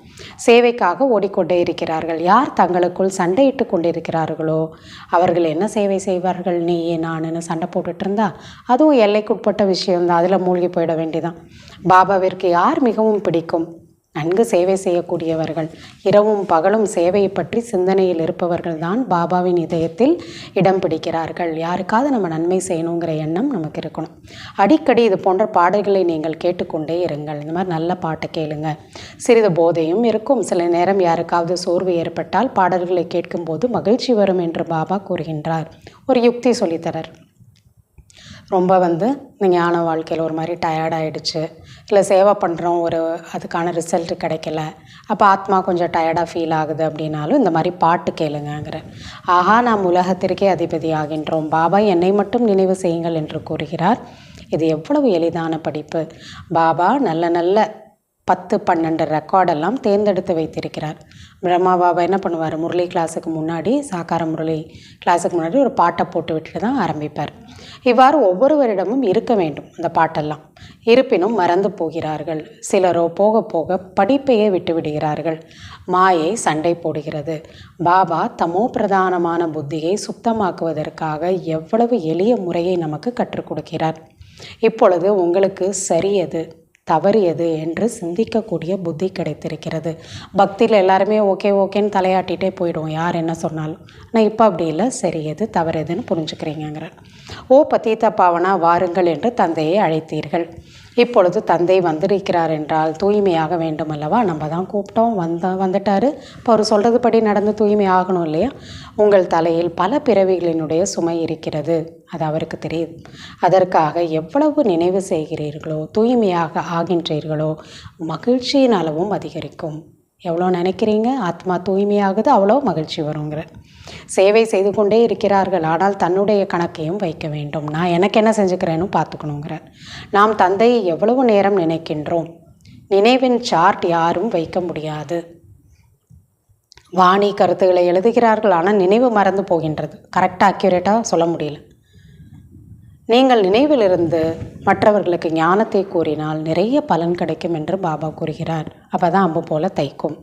சேவைக்காக ஓடிக்கொண்டே இருக்கிறார்கள். யார் தங்களுக்குள் சண்டையிட்டு கொண்டிருக்கிறார்களோ அவர்கள் என்ன சேவை செய்வார்கள்? நீயே நானுன்னு சண்டை போட்டுட்டு இருந்தா அதுவும் எல்லைக்குட்பட்ட விஷயம்தான். அதில் மூழ்கி போயிட வேண்டிதான். பாபாவிற்கு யார் மிகவும் பிடிக்கும்? நன்கு சேவை செய்யக்கூடியவர்கள். இரவும் பகலும் சேவையை பற்றி சிந்தனையில் இருப்பவர்கள் தான் பாபாவின் இதயத்தில் இடம் பிடிக்கிறார்கள். யாருக்காவது நம்ம நன்மை செய்யணுங்கிற எண்ணம் நமக்கு இருக்கணும். அடிக்கடி இது போன்ற பாடல்களை நீங்கள் கேட்டுக்கொண்டே இருங்கள். இந்த மாதிரி நல்ல பாட்டை கேளுங்க. சிறிது போதையும் இருக்கும். சில நேரம் யாருக்காவது சோர்வு ஏற்பட்டால் பாடல்களை கேட்கும்போது மகிழ்ச்சி வரும் என்று பாபா கூறுகின்றார். ஒரு யுக்தி சொல்லித்தரார். ரொம்ப இந்த ஞான வாழ்க்கையில் ஒரு மாதிரி டயர்டாகிடுச்சு, இல்லை சேவை பண்ணுறோம், அதுக்கான ரிசல்ட் கிடைக்கல, அப்போ ஆத்மா கொஞ்சம் டயர்டாக ஃபீல் ஆகுது அப்படின்னாலும் இந்த மாதிரி பாட்டு கேளுங்கிற. ஆஹா, நாம் உலகத்திற்கே அதிபதி ஆகின்றோம், பாபா என்னை மட்டும் நினைவு செய்யுங்கள் என்று கூறுகிறார். இது எவ்வளவு எளிதான படிப்பு. பாபா நல்ல 10-12 ரெக்கார்டெல்லாம் தேர்ந்தெடுத்து வைத்திருக்கிறார். பிரம்மா பாபா என்ன பண்ணுவார்? முரளி கிளாஸுக்கு முன்னாடி, சாக்கார முரளி கிளாஸுக்கு முன்னாடி ஒரு பாட்டை போட்டு விட்டுட்டு தான் ஆரம்பிப்பார். இவ்வாறு ஒவ்வொருவரிடமும் இருக்க வேண்டும் அந்த பாட்டெல்லாம். இருப்பினும் மறந்து போகிறார்கள். சிலரோ போக போக படிப்பையே விட்டு விடுகிறார்கள். மாயை சண்டை போடுகிறது. பாபா தமோ பிரதானமான புத்தியை சுத்தமாக்குவதற்காக எவ்வளவு எளிய முறையை நமக்கு கற்றுக் கொடுக்கிறார். இப்பொழுது உங்களுக்கு சரியது தவறியது என்று சிந்திக்கக்கூடிய புத்தி கிடைத்திருக்கிறது. பக்தியில் எல்லாருமே ஓகேன்னு தலையாட்டிகிட்டே போயிடுவோம் யார் என்ன சொன்னாலும். ஆனால் இப்போ அப்படி இல்லை, சரி எது தவறுதுன்னு புரிஞ்சுக்கிறீங்கிறார். ஓ பதீத பாவனா வாருங்கள் என்று தந்தையை அழைத்தீர்கள். இப்பொழுது தந்தை வந்திருக்கிறார் என்றால் தூய்மையாக வேண்டும் அல்லவா? நம்ம தான் கூப்பிட்டோம், வந்துட்டார். இப்போ அவர் சொல்கிறது படி நடந்து தூய்மை ஆகணும் இல்லையா? உங்கள் தலையில் பல பிறவிகளினுடைய சுமை இருக்கிறது, அது அவருக்கு தெரியுது. அதற்காக எவ்வளவு நினைவு செய்கிறீர்களோ, தூய்மையாக ஆகின்றீர்களோ, மகிழ்ச்சியின் அளவும் அதிகரிக்கும். எவ்வளோ நினைக்கிறீங்க ஆத்மா தூய்மையாகுது, அவ்வளோ மகிழ்ச்சி வருங்கிற. சேவை செய்து கொண்டே இருக்கிறார்கள், ஆனால் தன்னுடைய கணக்கையும் வைக்க வேண்டும். நான் எனக்கு என்ன செஞ்சுக்கிறேன்னு பார்த்துக்கணுங்கிற. நாம் தந்தையை எவ்வளவு நேரம் நினைக்கின்றோம்? நினைவின் சார்ட் யாரும் வைக்க முடியாது. வாணி கருத்துக்களை எழுதுகிறார்கள், ஆனால் நினைவு மறந்து போகின்றது. கரெக்டாக அக்யூரேட்டாக சொல்ல முடியல. நீங்கள் நினைவிலிருந்து மற்றவர்களுக்கு ஞானத்தை கூறினால் நிறைய பலன் கிடைக்கும் என்று பாபா கூறுகிறார். அப்போ தான் அம்பு போல தைக்கும்.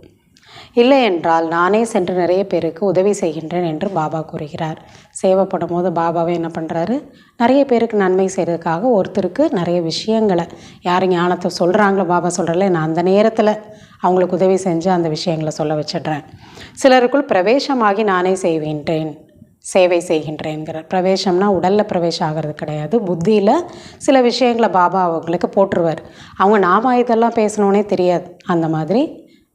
இல்லை என்றால் நானே சென்று நிறைய பேருக்கு உதவி செய்கின்றேன் என்று பாபா கூறுகிறார். சேவைப்படும் போது பாபாவே என்ன பண்ணுறாரு, நிறைய பேருக்கு நன்மை செய்கிறதுக்காக ஒருத்தருக்கு நிறைய விஷயங்களை யார் ஞானத்தை சொல்கிறாங்களோ பாபா சொல்கிறல நான் அந்த நேரத்தில் அவங்களுக்கு உதவி செஞ்சு அந்த விஷயங்களை சொல்ல வச்சிடுறேன். சிலருக்குள் பிரவேசமாகி நானே சேவை செய்கின்றேங்கிற பிரவேசம்னா உடலில் பிரவேசம் ஆகிறது கிடையாது, புத்தியில் சில விஷயங்களை பாபா அவங்களுக்கு போட்டுருவார். அவங்க நாம இதெல்லாம் பேசணுன்னே தெரியாது, அந்த மாதிரி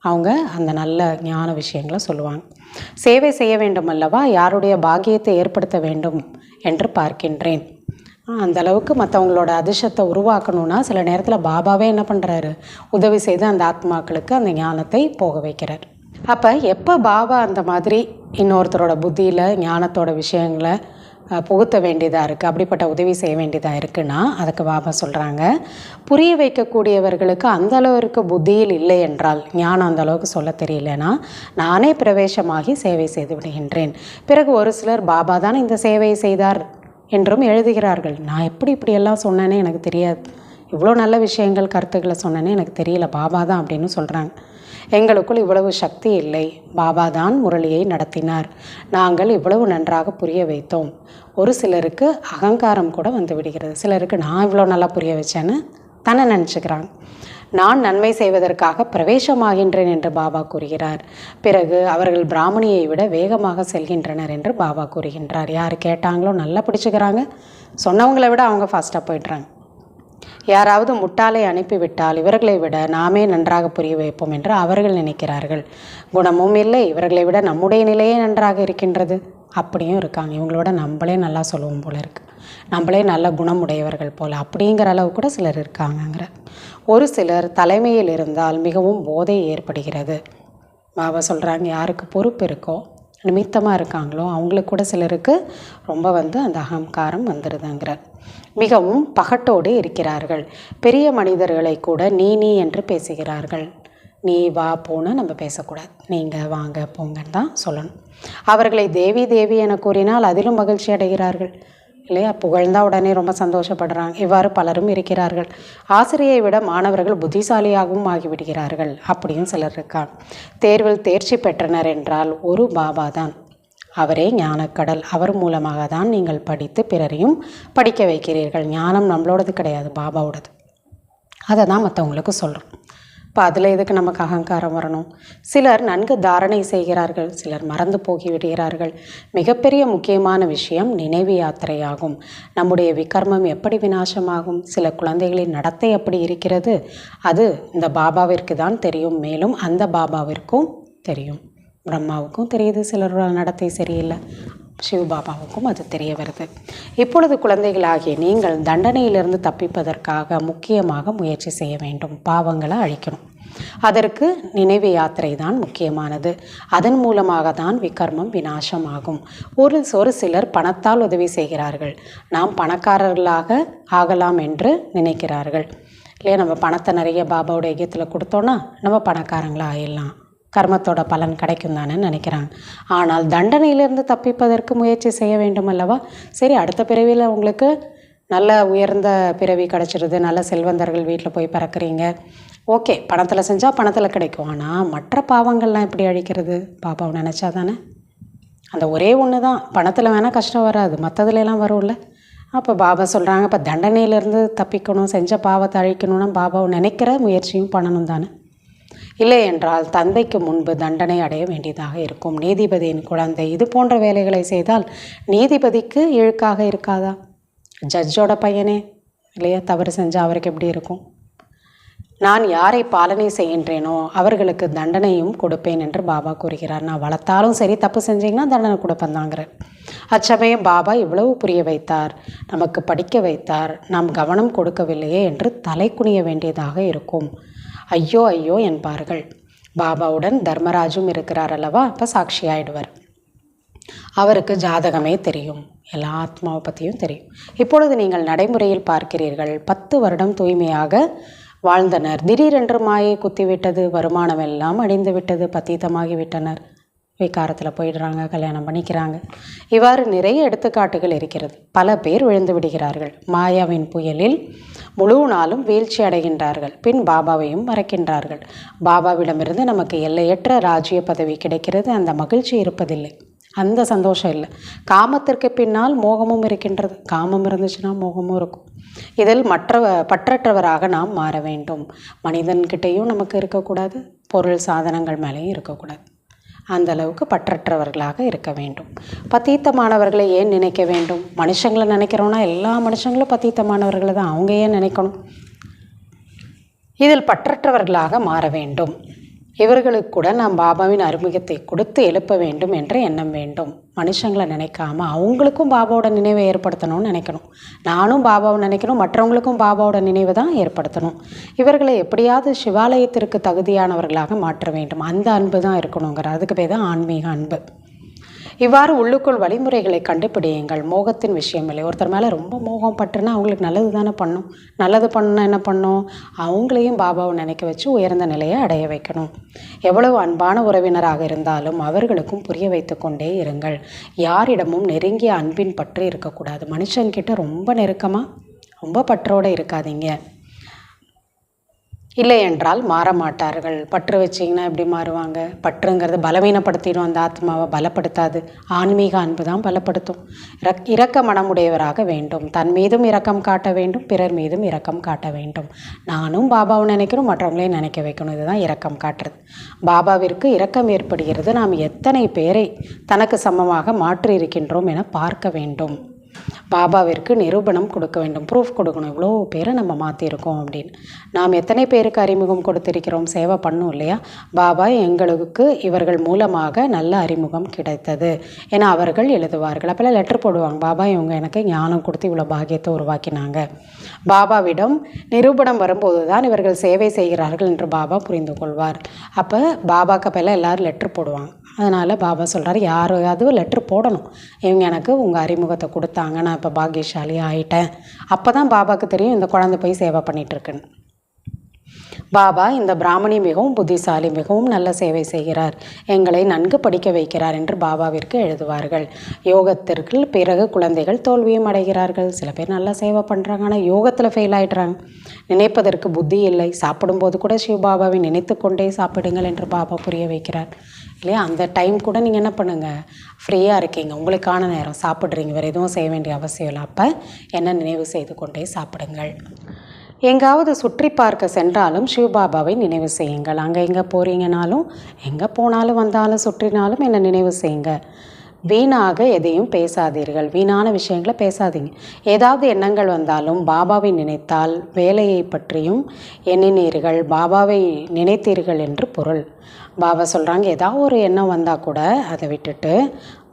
அவங்க அந்த நல்ல ஞான விஷயங்களை சொல்லுவாங்க. சேவை செய்ய வேண்டும் அல்லவா, யாருடைய பாக்கியத்தை ஏற்படுத்த வேண்டும் என்று பார்க்கின்றேன். அந்த அளவுக்கு மற்றவங்களோட அதிர்ஷ்டத்தை உருவாக்கணும்னா சில நேரத்தில் பாபாவே என்ன பண்ணுறாரு, உதவி செய்து அந்த ஆத்மாக்களுக்கு அந்த ஞானத்தை போக வைக்கிறார். அப்போ எப்போ பாபா அந்த மாதிரி இன்னொருத்தரோட புத்தியில் ஞானத்தோட விஷயங்களை புகுத்த வேண்டியதாக இருக்குது, அப்படிப்பட்ட உதவி செய்ய வேண்டியதாக இருக்குன்னா அதுக்கு பாபா சொல்கிறாங்க, புரிய வைக்கக்கூடியவர்களுக்கு அந்த அளவுக்கு புத்தியில் இல்லை என்றால், ஞானம் அந்த அளவுக்கு சொல்ல தெரியலனா நானே பிரவேசமாகி சேவை செய்து விடுகின்றேன். பிறகு ஒரு சிலர் பாபா தான் இந்த சேவையை செய்தார் என்றும் எழுதுகிறார்கள். நான் இப்படியெல்லாம் சொன்னேனே எனக்கு தெரியாது, இவ்வளோ நல்ல விஷயங்கள் கருத்துக்களை சொன்னேனே எனக்கு தெரியல, பாபா தான் அப்படின்னு சொல்கிறாங்க. எங்களுக்குள் இவ்வளவு சக்தி இல்லை, பாபா தான் முரளியை நடத்தினார், நாங்கள் இவ்வளவு நன்றாக புரிய வைத்தோம். ஒரு சிலருக்கு அகங்காரம் கூட வந்து விடுகிறது. சிலருக்கு நான் இவ்வளோ நல்லா புரிய வச்சேன்னு தானே நினச்சிக்கிறாங்க. நான் நன்மை செய்வதற்காக பிரவேசமாகின்றேன் என்று பாபா கூறுகிறார். பிறகு அவர்கள் பிராமணியை விட வேகமாக செல்கின்றனர் என்று பாபா கூறுகின்றார். யார் கேட்டாங்களோ நல்லா பிடிச்சிக்கிறாங்க, சொன்னவங்களை விட அவங்க ஃபாஸ்ட்டாக போய்ட்றாங்க. யாராவது முட்டாளை அனுப்பிவிட்டால் இவர்களை விட நாமே நன்றாக புரிய வைப்போம் என்று அவர்கள் நினைக்கிறார்கள். குணமும் இல்லை, இவர்களை விட நம்முடைய நிலையே நன்றாக இருக்கின்றது, அப்படியும் இருக்காங்க. இவங்களோட நம்மளே நல்லா சொல்லுவோம் போல இருக்குது, நம்மளே நல்ல குணமுடையவர்கள் போல், அப்படிங்கிற அளவு கூட சிலர் இருக்காங்கங்கிற. ஒரு சிலர் தலைமையில் இருந்தால் மிகவும் போதை ஏற்படுகிறது. பாபா சொல்கிறாங்க, யாருக்கு பொறுப்பு இருக்கோ நிமித்தமாக இருக்காங்களோ அவங்களுக்கு கூட சிலருக்கு ரொம்ப அந்த அகங்காரம் வந்துடுதுங்கிற. மிகவும் பகட்டோடு இருக்கிறார்கள். பெரிய மனிதர்களை கூட நீ என்று பேசுகிறார்கள். நீ வா போன்னு நம்ம பேசக்கூடாது, நீங்கள் வாங்க போங்கன்னு தான் சொல்லணும். அவர்களை தேவி தேவி என கூறினால் அதிலும் மகிழ்ச்சி அடைகிறார்கள் இல்லையா, புகழ்ந்தால் உடனே ரொம்ப சந்தோஷப்படுறாங்க. இவ்வாறு பலரும் இருக்கிறார்கள். ஆசிரியை விட மாணவர்கள் புத்திசாலியாகவும் ஆகிவிடுகிறார்கள், அப்படியும் சிலர் இருக்காங்க. தேர்வில் தேர்ச்சி பெற்றனர் என்றால் ஒரு பாபா தான், அவரே ஞானக்கடல், அவர் மூலமாக தான் நீங்கள் படித்து பிறரையும் படிக்க வைக்கிறீர்கள். ஞானம் நம்மளோடது கிடையாது, பாபாவோடது. அதை தான் மற்றவங்களுக்கு சொல்கிறோம். இப்போ அதில் எதுக்கு நமக்கு அகங்காரம் வரணும்? சிலர் நன்கு தாரணை செய்கிறார்கள், சிலர் மறந்து போகிவிடுகிறார்கள். மிகப்பெரிய முக்கியமான விஷயம் நினைவு யாத்திரையாகும். நம்முடைய விகர்மம் எப்படி விநாசமாகும்? சில குழந்தைகளின் நடத்தை எப்படி இருக்கிறது? அது இந்த பாபாவிற்கு தான் தெரியும், மேலும் அந்த பாபாவிற்கும் தெரியும். பிரம்மாவுக்கும் தெரியுது சிலரோட நடத்தை சரியில்லை, சிவபாபாவுக்கும் அது தெரிய வருது. இப்பொழுது குழந்தைகளாகிய நீங்கள் தண்டனையிலிருந்து தப்பிப்பதற்காக முக்கியமாக முயற்சி செய்ய வேண்டும். பாவங்களை அழிக்கணும். அதற்கு நினைவு யாத்திரை தான் முக்கியமானது. அதன் மூலமாக தான் விகர்மம் விநாசமாகும். ஒரு சிலர் பணத்தால் உதவி செய்கிறார்கள். நாம் பணக்காரர்களாக ஆகலாம் என்று நினைக்கிறார்கள் இல்லையா. நம்ம பணத்தை நிறைய பாபாவோட ஐக்கியத்தில் கொடுத்தோன்னா நம்ம பணக்காரங்களாக ஆயிடலாம், கர்மத்தோட பலன் கிடைக்கும் தானே நினைக்கிறாங்க. ஆனால் தண்டனையிலிருந்து தப்பிப்பதற்கு முயற்சி செய்ய வேண்டும் அல்லவா. சரி, அடுத்த பிறவியில் உங்களுக்கு நல்ல உயர்ந்த பிறவி கிடச்சிருது, நல்ல செல்வந்தர்கள் வீட்டில் போய் பிறக்கிறீங்க, ஓகே, பணத்தில் செஞ்சால் பணத்தில் கிடைக்கும். ஆனால் மற்ற பாவங்கள்லாம் எப்படி அழிக்கிறது? பாபாவை நினச்சா தானே. அந்த ஒரே ஒன்று தான், பணத்தில் வேணால் கஷ்டம் வராது, மற்றதுலாம் வரும்ல. அப்போ பாபா சொல்கிறாங்க, இப்போ தண்டனையிலேருந்து தப்பிக்கணும், செஞ்ச பாவத்தை அழிக்கணும்னா பாபாவை நினைக்கிற முயற்சியும் பண்ணணும் தானே. இல்லை என்றால் தந்தைக்கு முன்பு தண்டனை அடைய வேண்டியதாக இருக்கும். நீதிபதியின் குழந்தை இது போன்ற வேலைகளை செய்தால் நீதிபதிக்கு இழுக்காக இருக்காதா? ஜட்ஜோட பையனே இல்லையா தவறு செஞ்சால் அவருக்கு எப்படி இருக்கும்? நான் யாரை பாலனை செய்கின்றேனோ அவர்களுக்கு தண்டனையும் கொடுப்பேன் என்று பாபா கூறுகிறார். நான் வளர்த்தாலும் சரி, தப்பு செஞ்சீங்கன்னா தண்டனை கொடுப்பேன்தாங்கிற. அச்சமயம் பாபா இவ்வளவு புரிய வைத்தார், நமக்கு படிக்க வைத்தார், நாம் கவனம் கொடுக்கவில்லையே என்று தலை குனிய வேண்டியதாக இருக்கும். ஐயோ ஐயோ என்பார்கள். பாபாவுடன் தர்மராஜும் இருக்கிறார் அல்லவா, அப்போ சாட்சி ஆயிடுவார். அவருக்கு ஜாதகமே தெரியும், எல்லா ஆத்மாவை பற்றியும் தெரியும். இப்பொழுது நீங்கள் நடைமுறையில் பார்க்கிறீர்கள், 10 வருடம் தூய்மையாக வாழ்ந்தனர், திடீரென்று மாயை குத்திவிட்டது, வருமானம் எல்லாம் அழிந்து விட்டது, பத்தீதமாகி விட்டனர். விகாரத்தில் போயிடுறாங்க, கல்யாணம் பண்ணிக்கிறாங்க. இவ்வாறு நிறைய எடுத்துக்காட்டுகள் இருக்கிறது. பல பேர் விழுந்து விடுகிறார்கள். மாயாவின் புயலில் முழு நாளும் வீழ்ச்சி அடைகின்றார்கள். பின் பாபாவையும் மறக்கின்றார்கள். பாபாவிடமிருந்து நமக்கு எல்லையற்ற ராஜ்ய பதவி கிடைக்கிறது. அந்த மகிழ்ச்சி இருப்பதில்லை, அந்த சந்தோஷம் இல்லை. காமத்திற்கு பின்னால் மோகமும் இருக்கின்றது. காமம் இருந்துச்சுன்னா மோகமும் இருக்கும். இதில் பற்றற்றவராக நாம் மாற வேண்டும். மனிதன்கிட்டையும் நமக்கு இருக்கக்கூடாது, பொருள் சாதனங்கள் மேலேயும் இருக்கக்கூடாது. அந்த அளவுக்கு பற்றற்றவர்களாக இருக்க வேண்டும். பத்தீத்தமானவர்களை ஏன் நினைக்க வேண்டும்? மனுஷங்களை நினைக்கிறோன்னா எல்லா மனுஷங்களும் பத்தீத்தமானவர்களை தான். அவங்க ஏன் நினைக்கணும்? இதில் பற்றற்றவர்களாக மாற வேண்டும். இவர்களுக்கு கூட நாம் பாபாவின் அறிமுகத்தை கொடுத்து எழுப்ப வேண்டும் என்ற எண்ணம் வேண்டும். மனுஷங்களை நினைக்காம அவங்களுக்கும் பாபாவோட நினைவை ஏற்படுத்தணும்னு நினைக்கணும். நானும் பாபாவை நினைக்கணும், மற்றவங்களுக்கும் பாபாவோட நினைவை தான் ஏற்படுத்தணும். இவர்களை எப்படியாவது சிவாலயத்திற்கு தகுதியானவர்களாக மாற்ற வேண்டும். அந்த அன்பு தான் இருக்கணுங்கிற, அதுக்கு பேர் தான் ஆன்மீக அன்பு. இவ்வாறு உள்ளுக்குள் வழிமுறைகளை கண்டுபிடியுங்கள். மோகத்தின் விஷயம் இல்லை. ஒருத்தர் மேலே ரொம்ப மோகம் பட்டுனா அவங்களுக்கு நல்லது தானே பண்ணும். நல்லது பண்ணால் என்ன பண்ணும்? அவங்களையும் பாபாவை நினைக்க வச்சு உயர்ந்த நிலையை அடைய வைக்கணும். எவ்வளவு அன்பான உறவினராக இருந்தாலும் அவர்களுக்கும் புரிய வைத்து கொண்டே இருங்கள். யாரிடமும் நெருங்கிய அன்பின் பற்று இருக்கக்கூடாது. மனுஷன்கிட்ட ரொம்ப நெருக்கமாக ரொம்ப பற்றோடு இருக்காதீங்க. இல்லை என்றால் மாற மாட்டார்கள். பற்று வச்சிங்கன்னா எப்படி மாறுவாங்க? பற்றுங்கிறது பலவீனப்படுத்திடும், அந்த ஆத்மாவை பலப்படுத்தாது. ஆன்மீக அன்பு தான் பலப்படுத்தும். இரக்க மனமுடையவராக வேண்டும். தன் மீதும் இரக்கம் காட்ட வேண்டும், பிறர் மீதும் இரக்கம் காட்ட வேண்டும். நானும் பாபாவை நினைக்கணும், மற்றவங்களையும் நினைக்க வைக்கணும். இதுதான் இரக்கம் காட்டுறது. பாபாவிற்கு இரக்கம் ஏற்படுகிறது. நாம் எத்தனை பேரை தனக்கு சமமாக மாற்றி இருக்கின்றோம் என பார்க்க வேண்டும். பாபாவிற்கு நிரூபணம் கொடுக்க வேண்டும், ப்ரூஃப் கொடுக்கணும். இவ்வளோ பேரை நம்ம மாற்றிருக்கோம் அப்படின்னு. நாம் எத்தனை பேருக்கு அறிமுகம் கொடுத்திருக்கிறோம்? சேவை பண்ணும் இல்லையா? பாபா எங்களுக்கு இவர்கள் மூலமாக நல்ல அறிமுகம் கிடைத்தது என அவர்கள் எழுதுவார்கள். அப்போல்லாம் லெட்டர் போடுவாங்க, பாபா இவங்க எனக்கு ஞானம் கொடுத்து இவ்வளோ பாக்கியத்தை உருவாக்கினாங்க. பாபாவிடம் நிரூபணம் வரும்போது தான் இவர்கள் சேவை செய்கிறார்கள் என்று பாபா புரிந்து கொள்வார். அப்போ பாபாக்கு அப்போல்லாம் எல்லோரும் லெட்டர் போடுவாங்க. அதனால் பாபா சொல்கிறார், யாராவது லெட்ரு போடணும். இவங்க எனக்கு உங்கள் அறிமுகத்தை கொடுத்தாங்க, நான் இப்போ பாக்கியசாலி ஆகிட்டேன். அப்போ தான் பாபாவுக்கு தெரியும் இந்த குழந்தை போய் சேவை பண்ணிகிட்ருக்குன்னு. பாபா இந்த பிராமணி மிகவும் புத்திசாலி, மிகவும் நல்ல சேவை செய்கிறார், எங்களை நன்கு படிக்க வைக்கிறார் என்று பாபாவிற்கு எழுதுவார்கள். யோகத்திற்கு பிறகு குழந்தைகள் தோல்வியும் அடைகிறார்கள். சில பேர் நல்லா சேவை பண்ணுறாங்க, ஆனால் யோகத்தில் ஃபெயில் ஆகிடுறாங்க. நினைப்பதற்கு புத்தி இல்லை. சாப்பிடும்போது கூட சிவபாபாவை நினைத்து கொண்டே சாப்பிடுங்கள் என்று பாபா புரிய வைக்கிறார் இல்லையா? அந்த டைம் கூட நீங்கள் என்ன பண்ணுங்கள், ஃப்ரீயாக இருக்கீங்க, உங்களுக்கான நேரம், சாப்பிட்றீங்க, வேறு எதுவும் செய்ய வேண்டிய அவசியம் இல்லை. அப்போ என்ன நினைவு செய்து கொண்டே சாப்பிடுங்கள். எங்காவது சுற்றி பார்க்க சென்றாலும் சிவபாபாவை நினைவு செய்யுங்கள். அங்கே எங்கே போகிறீங்கனாலும், எங்கே போனாலும் வந்தாலும் சுற்றினாலும் என்னை நினைவு செய்யுங்க. வீணாக எதையும் பேசாதீர்கள். வீணான விஷயங்களை பேசாதீங்க. ஏதாவது எண்ணங்கள் வந்தாலும் பாபாவை நினைத்தால் வேலையை பற்றியும் எண்ணினீர்கள், பாபாவை நினைத்தீர்கள் என்று பொருள். பாபா சொல்கிறாங்க, ஏதாவது ஒரு எண்ணம் வந்தால் கூட அதை விட்டுட்டு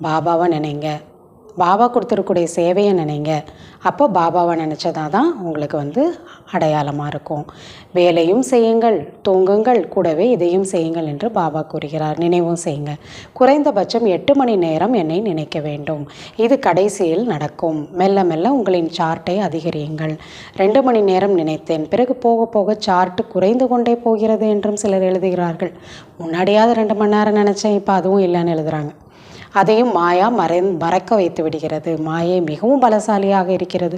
பாபாவை நினைங்க, பாபா கொடுத்துருக்கூடிய சேவையை நினைங்க. அப்போ பாபாவை நினச்சதா தான் உங்களுக்கு அடையாளமாக இருக்கும். வேலையும் செய்யுங்கள், தூங்குங்கள், கூடவே இதையும் செய்யுங்கள் என்று பாபா கூறுகிறார். நினைவும் செய்யுங்க. குறைந்தபட்சம் 8 மணி நேரம் என்னை நினைக்க வேண்டும். இது கடைசியில் நடக்கும். மெல்ல மெல்ல உங்களின் சார்ட்டை அதிகரியுங்கள். 2 மணி நேரம் நினைத்தேன், பிறகு போக போக சார்ட்டு குறைந்து கொண்டே போகிறது என்றும் சிலர் எழுதுகிறார்கள். முன்னாடியாவது 2 மணி நேரம் நினச்சேன், இப்போ அதுவும் இல்லைன்னு எழுதுகிறாங்க. அதையும் மாயா மறக்க வைத்து விடுகிறது. மாயை மிகவும் பலசாலியாக இருக்கிறது.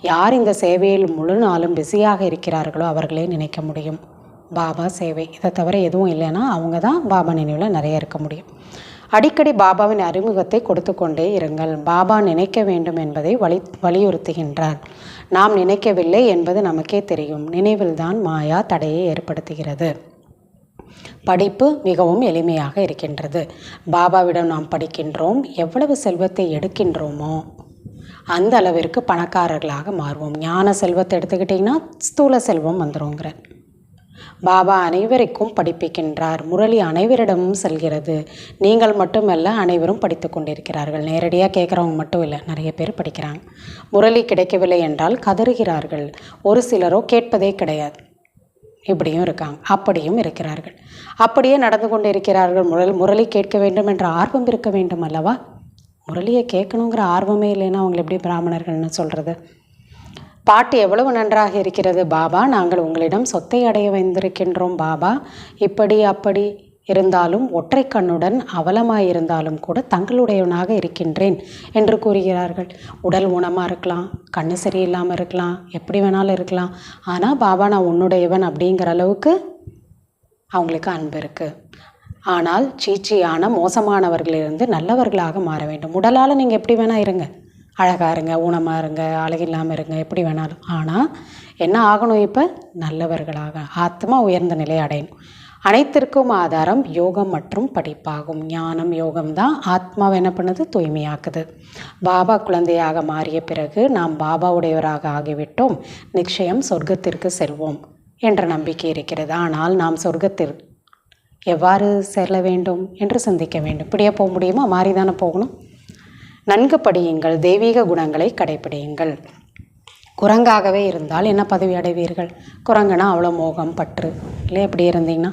யார் இந்த சேவையில் முழு நாளும் பிஸியாக இருக்கிறார்களோ அவர்களே நினைக்க முடியும். பாபா சேவை, இதை தவிர எதுவும் இல்லைன்னா அவங்க தான் பாபா நினைவில் நிறைய இருக்க முடியும். அடிக்கடி பாபாவின் அறிமுகத்தை கொடுத்து கொண்டே இருங்கள். பாபா நினைக்க வேண்டும் என்பதை வலியுறுத்துகின்றார். நாம் நினைக்கவில்லை என்பது நமக்கே தெரியும். நினைவில்தான் மாயா தடையை ஏற்படுத்துகிறது. படிப்பு மிகவும் எளிமையாக இருக்கின்றது. பாபாவிடம் நாம் படிக்கின்றோம். எவ்வளவு செல்வத்தை எடுக்கின்றோமோ அந்த அளவிற்கு பணக்காரர்களாக மாறுவோம். ஞான செல்வத்தை எடுத்துக்கிட்டிங்கன்னா ஸ்தூல செல்வம் வந்துருங்கிற. பாபா அனைவருக்கும் படிப்பிக்கின்றார். முரளி அனைவரிடமும் செல்கிறது. நீங்கள் மட்டுமல்ல, அனைவரும் படித்து கொண்டிருக்கிறார்கள். நேரடியாக கேட்குறவங்க மட்டும் இல்லை, நிறைய பேர் படிக்கிறாங்க. முரளி கிடைக்கவில்லை என்றால் கதறுகிறார்கள். ஒரு சிலரோ கேட்பதே கிடையாது, இப்படியும் இருக்காங்க, அப்படியும் இருக்கிறார்கள். அப்படியே நடந்து கொண்டு இருக்கிறார்கள். முரளி கேட்க வேண்டும் என்ற ஆர்வம் இருக்க வேண்டும் அல்லவா? முரளியை கேட்கணுங்கிற ஆர்வமே இல்லைன்னா அவங்களை எப்படி பிராமணர்கள்னு சொல்கிறது? பாட்டு எவ்வளவு நன்றாக இருக்கிறது. பாபா, நாங்கள் உங்களிடம் சொத்தை அடைய வந்திருக்கின்றோம். பாபா இப்படி அப்படி இருந்தாலும் ஒற்றை கண்ணுடன் அவலமாயிருந்தாலும் கூட தங்களுடையவனாக இருக்கின்றேன் என்று கூறுகிறார்கள். உடல் ஊனமாக இருக்கலாம், கண்ணு சரியில்லாமல் இருக்கலாம், எப்படி வேணாலும் இருக்கலாம். ஆனால் பாபா நான் உன்னுடையவன் அப்படிங்கிற அளவுக்கு அவங்களுக்கு அன்பு இருக்குது. ஆனால் சீச்சியான மோசமானவர்களிலிருந்து நல்லவர்களாக மாற வேண்டும். உடலால் நீங்கள் எப்படி வேணால் இருங்க, அழகாக இருங்க, ஊனமாக இருங்க, அழகில்லாமல் இருங்க, எப்படி வேணாலும். ஆனால் என்ன ஆகணும்? இப்போ நல்லவர்களாக ஆத்மா உயர்ந்த நிலை அடையணும். அனைத்திற்கும் ஆதாரம் யோகம் மற்றும் படிப்பாகும். ஞானம் யோகம் தான் ஆத்மாவை என்ன பண்ணுது? தூய்மையாக்குது. பாபா குழந்தையாக மாறிய பிறகு நாம் பாபாவுடையவராக ஆகிவிட்டோம், நிச்சயம் சொர்க்கத்திற்கு செல்வோம் என்ற நம்பிக்கை இருக்கிறது. ஆனால் நாம் சொர்க்கத்தில் எவ்வாறு செல்ல வேண்டும் என்று சிந்திக்க வேண்டும். இப்படியே போக முடியுமா? மாறி தானே போகணும். நன்கு படியுங்கள், தெய்வீக குணங்களை கடைப்பிடியுங்கள். குரங்காகவே இருந்தால் என்ன பதவி அடைவீர்கள்? குரங்குனா அவ்வளோ மோகம் பற்று இல்லை. எப்படி இருந்தீங்கன்னா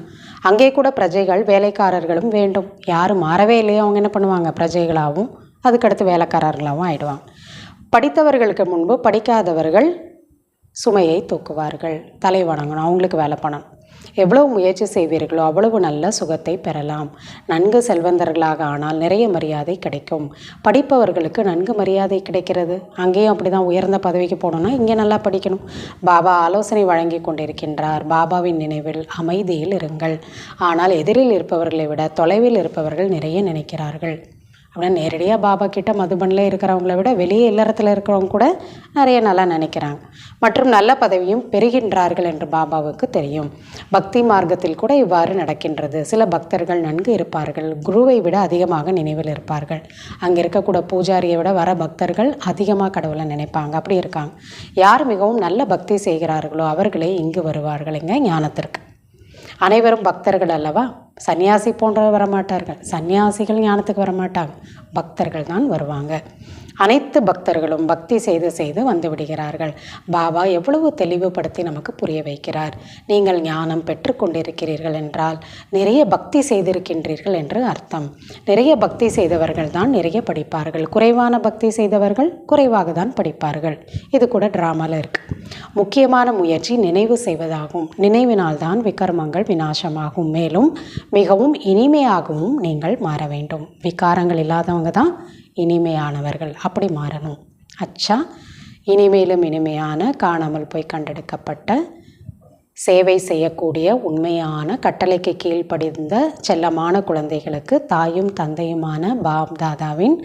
அங்கே கூட பிரஜைகள் வேலைக்காரர்களும் வேண்டும். யாரும் மாறவே இல்லையோ அவங்க என்ன பண்ணுவாங்க? பிரஜைகளாகவும் அதுக்கடுத்து வேலைக்காரர்களாகவும் ஆயிடுவாங்க. படித்தவர்களுக்கு முன்பு படிக்காதவர்கள் சுமையை தூக்குவார்கள். தலை வணங்கணும், அவங்களுக்கு வேலை பண்ணணும். எவ்வளவு முயற்சி செய்வீர்களோ அவ்வளவு நல்ல சுகத்தை பெறலாம். நன்கு செல்வந்தர்களாக ஆனால் நிறைய மரியாதை கிடைக்கும். படிப்பவர்களுக்கு நன்கு மரியாதை கிடைக்கிறது. அங்கேயும் அப்படி தான். உயர்ந்த பதவிக்கு போகணுன்னா இங்கே நல்லா படிக்கணும். பாபா ஆலோசனை வழங்கி கொண்டிருக்கின்றார். பாபாவின் நினைவில் அமைதியில் இருங்கள். ஆனால் எதிரில் இருப்பவர்களை விட தொலைவில் இருப்பவர்கள் நிறைய நினைக்கிறார்கள். அப்படின்னா நேரடியாக பாபா கிட்ட மதுபனில் இருக்கிறவங்கள விட வெளியே இல்லறத்தில் இருக்கிறவங்க கூட நிறைய நல்லா நினைக்கிறாங்க மற்றும் நல்ல பதவியும் பெறுகின்றார்கள் என்று பாபாவுக்கு தெரியும். பக்தி மார்க்கத்தில் கூட இவ்வாறு நடக்கின்றது. சில பக்தர்கள் நன்கு இருப்பார்கள், குருவை விட அதிகமாக நினைவில் இருப்பார்கள். அங்கே இருக்கக்கூட பூஜாரியை விட வர பக்தர்கள் அதிகமாக கடவுளை நினைப்பாங்க. அப்படி இருக்காங்க. யார் மிகவும் நல்ல பக்தி செய்கிறார்களோ அவர்களே இங்கு வருவார்கள் இங்கே ஞானத்திற்கு. அனைவரும் பக்தர்கள் அல்லவா? சன்னியாசி போன்றவர் வரமாட்டார்கள். சன்னியாசிகள் ஞானத்துக்கு வரமாட்டாங்க, பக்தர்கள் தான் வருவாங்க. அனைத்து பக்தர்களும் பக்தி செய்து செய்து வந்து விடுகிறார்கள். பாபா எவ்வளவு தெளிவுபடுத்தி நமக்கு புரிய வைக்கிறார். நீங்கள் ஞானம் பெற்று கொண்டிருக்கிறீர்கள் என்றால் நிறைய பக்தி செய்திருக்கின்றீர்கள் என்று அர்த்தம். நிறைய பக்தி செய்தவர்கள் தான் நிறைய படிப்பார்கள். குறைவான பக்தி செய்தவர்கள் குறைவாக தான் படிப்பார்கள். இது கூட டிராமாவில் இருக்குது. முக்கியமான முயற்சி நினைவு செய்வதாகும். நினைவினால் தான் விகர்மங்கள் விநாசமாகும். மேலும் மிகவும் இனிமையாகவும் நீங்கள் மாற வேண்டும். விகாரங்கள் இல்லாதவங்க தான் இனிமையானவர்கள். அப்படி மாறணும். அச்சா, இனிமேலும் இனிமையான காணாமல் போய் கண்டெடுக்கப்பட்ட சேவை செய்யக்கூடிய உண்மையான கட்டளைக்கு கீழ்ப்படிந்த செல்லமான குழந்தைகளுக்கு தாயும் தந்தையுமான பாப் தாதாவின்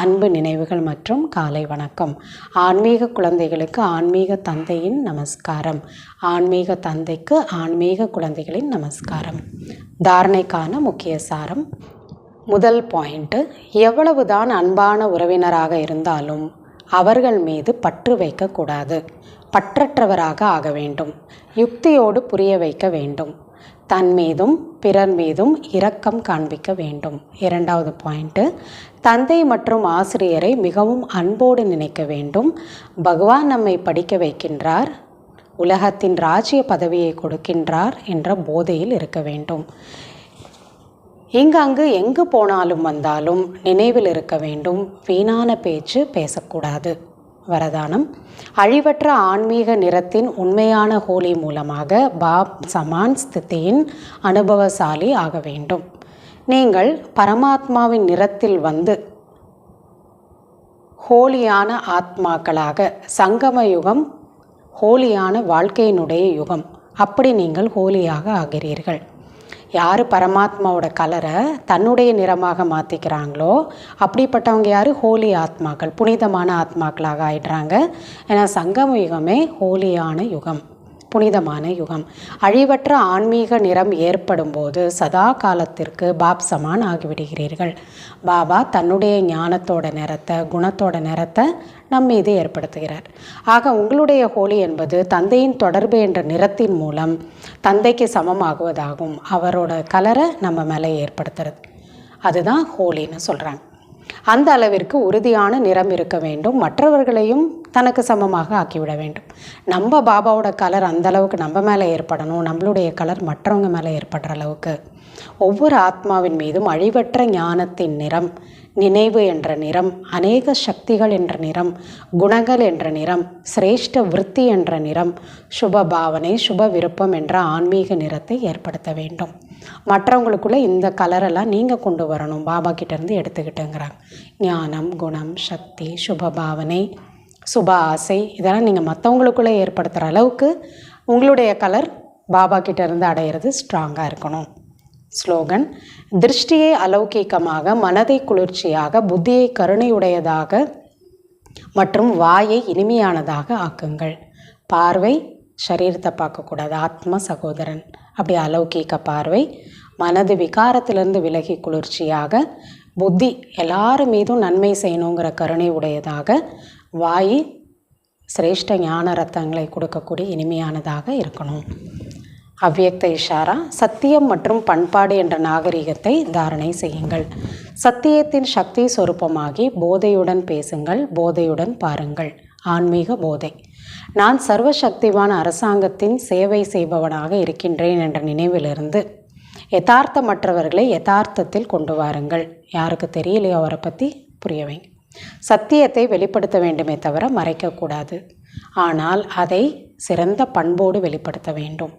அன்பு நினைவுகள் மற்றும் காலை வணக்கம். ஆன்மீக குழந்தைகளுக்கு ஆன்மீக தந்தையின் நமஸ்காரம். ஆன்மீக தந்தைக்கு ஆன்மீக குழந்தைகளின் நமஸ்காரம். தாரணைக்கான முக்கிய சாரம். முதல் பாயிண்ட்டு, எவ்வளவுதான் அன்பான உறவினராக இருந்தாலும் அவர்கள் மீது பற்று வைக்கக்கூடாது. பற்றற்றவராக ஆக வேண்டும். யுக்தியோடு புரிய வைக்க வேண்டும். தன் மீதும் பிறர் மீதும் இரக்கம் காண்பிக்க வேண்டும். இரண்டாவது பாயிண்ட்டு, தந்தை மற்றும் ஆசிரியரை மிகவும் அன்போடு நினைக்க வேண்டும். பகவான் நம்மை படிக்க வைக்கின்றார், உலகத்தின் ராஜ்ய பதவியை கொடுக்கின்றார் என்ற போதையில் இருக்க வேண்டும். இங்கு எங்கு போனாலும் வந்தாலும் நினைவில் இருக்க வேண்டும். வீணான பேச்சு பேசக்கூடாது. வரதானம். அழிவற்ற ஆன்மீக நிறத்தின் உண்மையான ஹோலி மூலமாக பாப் சமான் ஸ்திதியின் அனுபவசாலி ஆக வேண்டும். நீங்கள் பரமாத்மாவின் நிறத்தில் வந்து ஹோலியான ஆத்மாக்களாக, சங்கம யுகம் ஹோலியான வாழ்க்கையினுடைய யுகம், அப்படி நீங்கள் ஹோலியாக ஆகிறீர்கள். யார் பரமாத்மாவோட கலரை தன்னுடைய நிறமாக மாற்றிக்கிறாங்களோ அப்படிப்பட்டவங்க யார்? ஹோலி ஆத்மாக்கள், புனிதமான ஆத்மாக்களாக ஆயிடுறாங்க. ஏன்னா சங்கம யுகமே ஹோலியான யுகம், புனிதமான யுகம். அழிவற்ற ஆன்மீக நிறம் ஏற்படும் போது சதா காலத்திற்கு பாப் சமான் ஆகிவிடுகிறீர்கள். பாபா தன்னுடைய ஞானத்தோட நிறத்தை, குணத்தோட நிறத்தை நம் மீது ஏற்படுத்துகிறார். ஆக உங்களுடைய ஹோலி என்பது தந்தையின் தொடர்பு என்ற நிறத்தின் மூலம் தந்தைக்கு சமமாகுவதாகும். அவரோட கலரை நம்ம மேலே ஏற்படுத்துறது, அதுதான் ஹோலின்னு சொல்கிறாங்க. அந்த அளவிற்கு உறுதியான நிறம் இருக்க வேண்டும். மற்றவர்களையும் தனக்கு சமமாக ஆக்கிவிட வேண்டும். நம்ம பாபாவோட கலர் அந்த அளவுக்கு நம்ம மேலே ஏற்படணும், நம்மளுடைய கலர் மற்றவங்க மேலே ஏற்படுற அளவுக்கு. ஒவ்வொரு ஆத்மாவின் மீதும் அழிவற்ற ஞானத்தின் நிறம், நினைவு என்ற நிறம், அநேக சக்திகள் என்ற நிறம், குணங்கள் என்ற நிறம், சிரேஷ்ட விருத்தி என்ற நிறம், சுப பாவனை, சுப விருப்பம் என்ற ஆன்மீக நிறத்தை ஏற்படுத்த வேண்டும். மற்றவங்களுக்குள்ளே இந்த கலரெல்லாம் நீங்கள் கொண்டு வரணும், பாபா கிட்டேருந்து எடுத்துக்கிட்டுங்கிறாங்க. ஞானம், குணம், சக்தி, சுபபாவனை, சுப ஆசை இதெல்லாம் நீங்கள் மற்றவங்களுக்குள்ளே ஏற்படுத்துகிற அளவுக்கு உங்களுடைய கலர் பாபா கிட்டேருந்து அடையிறது ஸ்ட்ராங்காக இருக்கணும். ஸ்லோகன்: திருஷ்டியை அலௌகீகமாக, மனதை குளிர்ச்சியாக, புத்தியை கருணையுடையதாக மற்றும் வாயை இனிமையானதாக ஆக்குங்கள். பார்வை சரீரத்தை பார்க்கக்கூடாது, ஆத்ம சகோதரன். அப்படி அலௌகீக பார்வை. மனது விகாரத்திலிருந்து விலகி குளிர்ச்சியாக, புத்தி எல்லார் மீதும் நன்மை செய்யணுங்கிற கருணை உடையதாக, வாய் சிரேஷ்ட ஞான ரத்தங்களை கொடுக்கக்கூடிய இனிமையானதாக இருக்கணும். அவ்வியக்த இஷாரா: சத்தியம் மற்றும் பண்பாடு என்ற நாகரிகத்தை தாரணை செய்யுங்கள். சத்தியத்தின் சக்தி சொரூபமாகி போதையுடன் பேசுங்கள், போதையுடன் பாருங்கள். ஆன்மீக போதை: நான் சர்வசக்திவான அரசாங்கத்தின் சேவை செய்பவனாக இருக்கின்றேன் என்ற நினைவிலிருந்து யதார்த்தமற்றவர்களை யதார்த்தத்தில் கொண்டு வாருங்கள். யாருக்கு தெரியலையோ அவரை பற்றி புரிய வைங்க. சத்தியத்தை வெளிப்படுத்த வேண்டுமே தவிர மறைக்கக்கூடாது. ஆனால் அதை சிறந்த பண்போடு வெளிப்படுத்த வேண்டும்.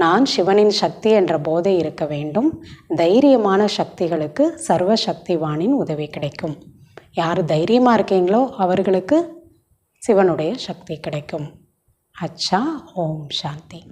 நான் சிவனின் சக்தி என்ற போதை இருக்க வேண்டும். தைரியமான சக்திகளுக்கு சர்வசக்திவானின் உதவி கிடைக்கும். யார் தைரியமாக இருக்கீங்களோ அவர்களுக்கு சிவனுடைய சக்தி கிடைக்கும். அச்சா. ஓம் சாந்தி.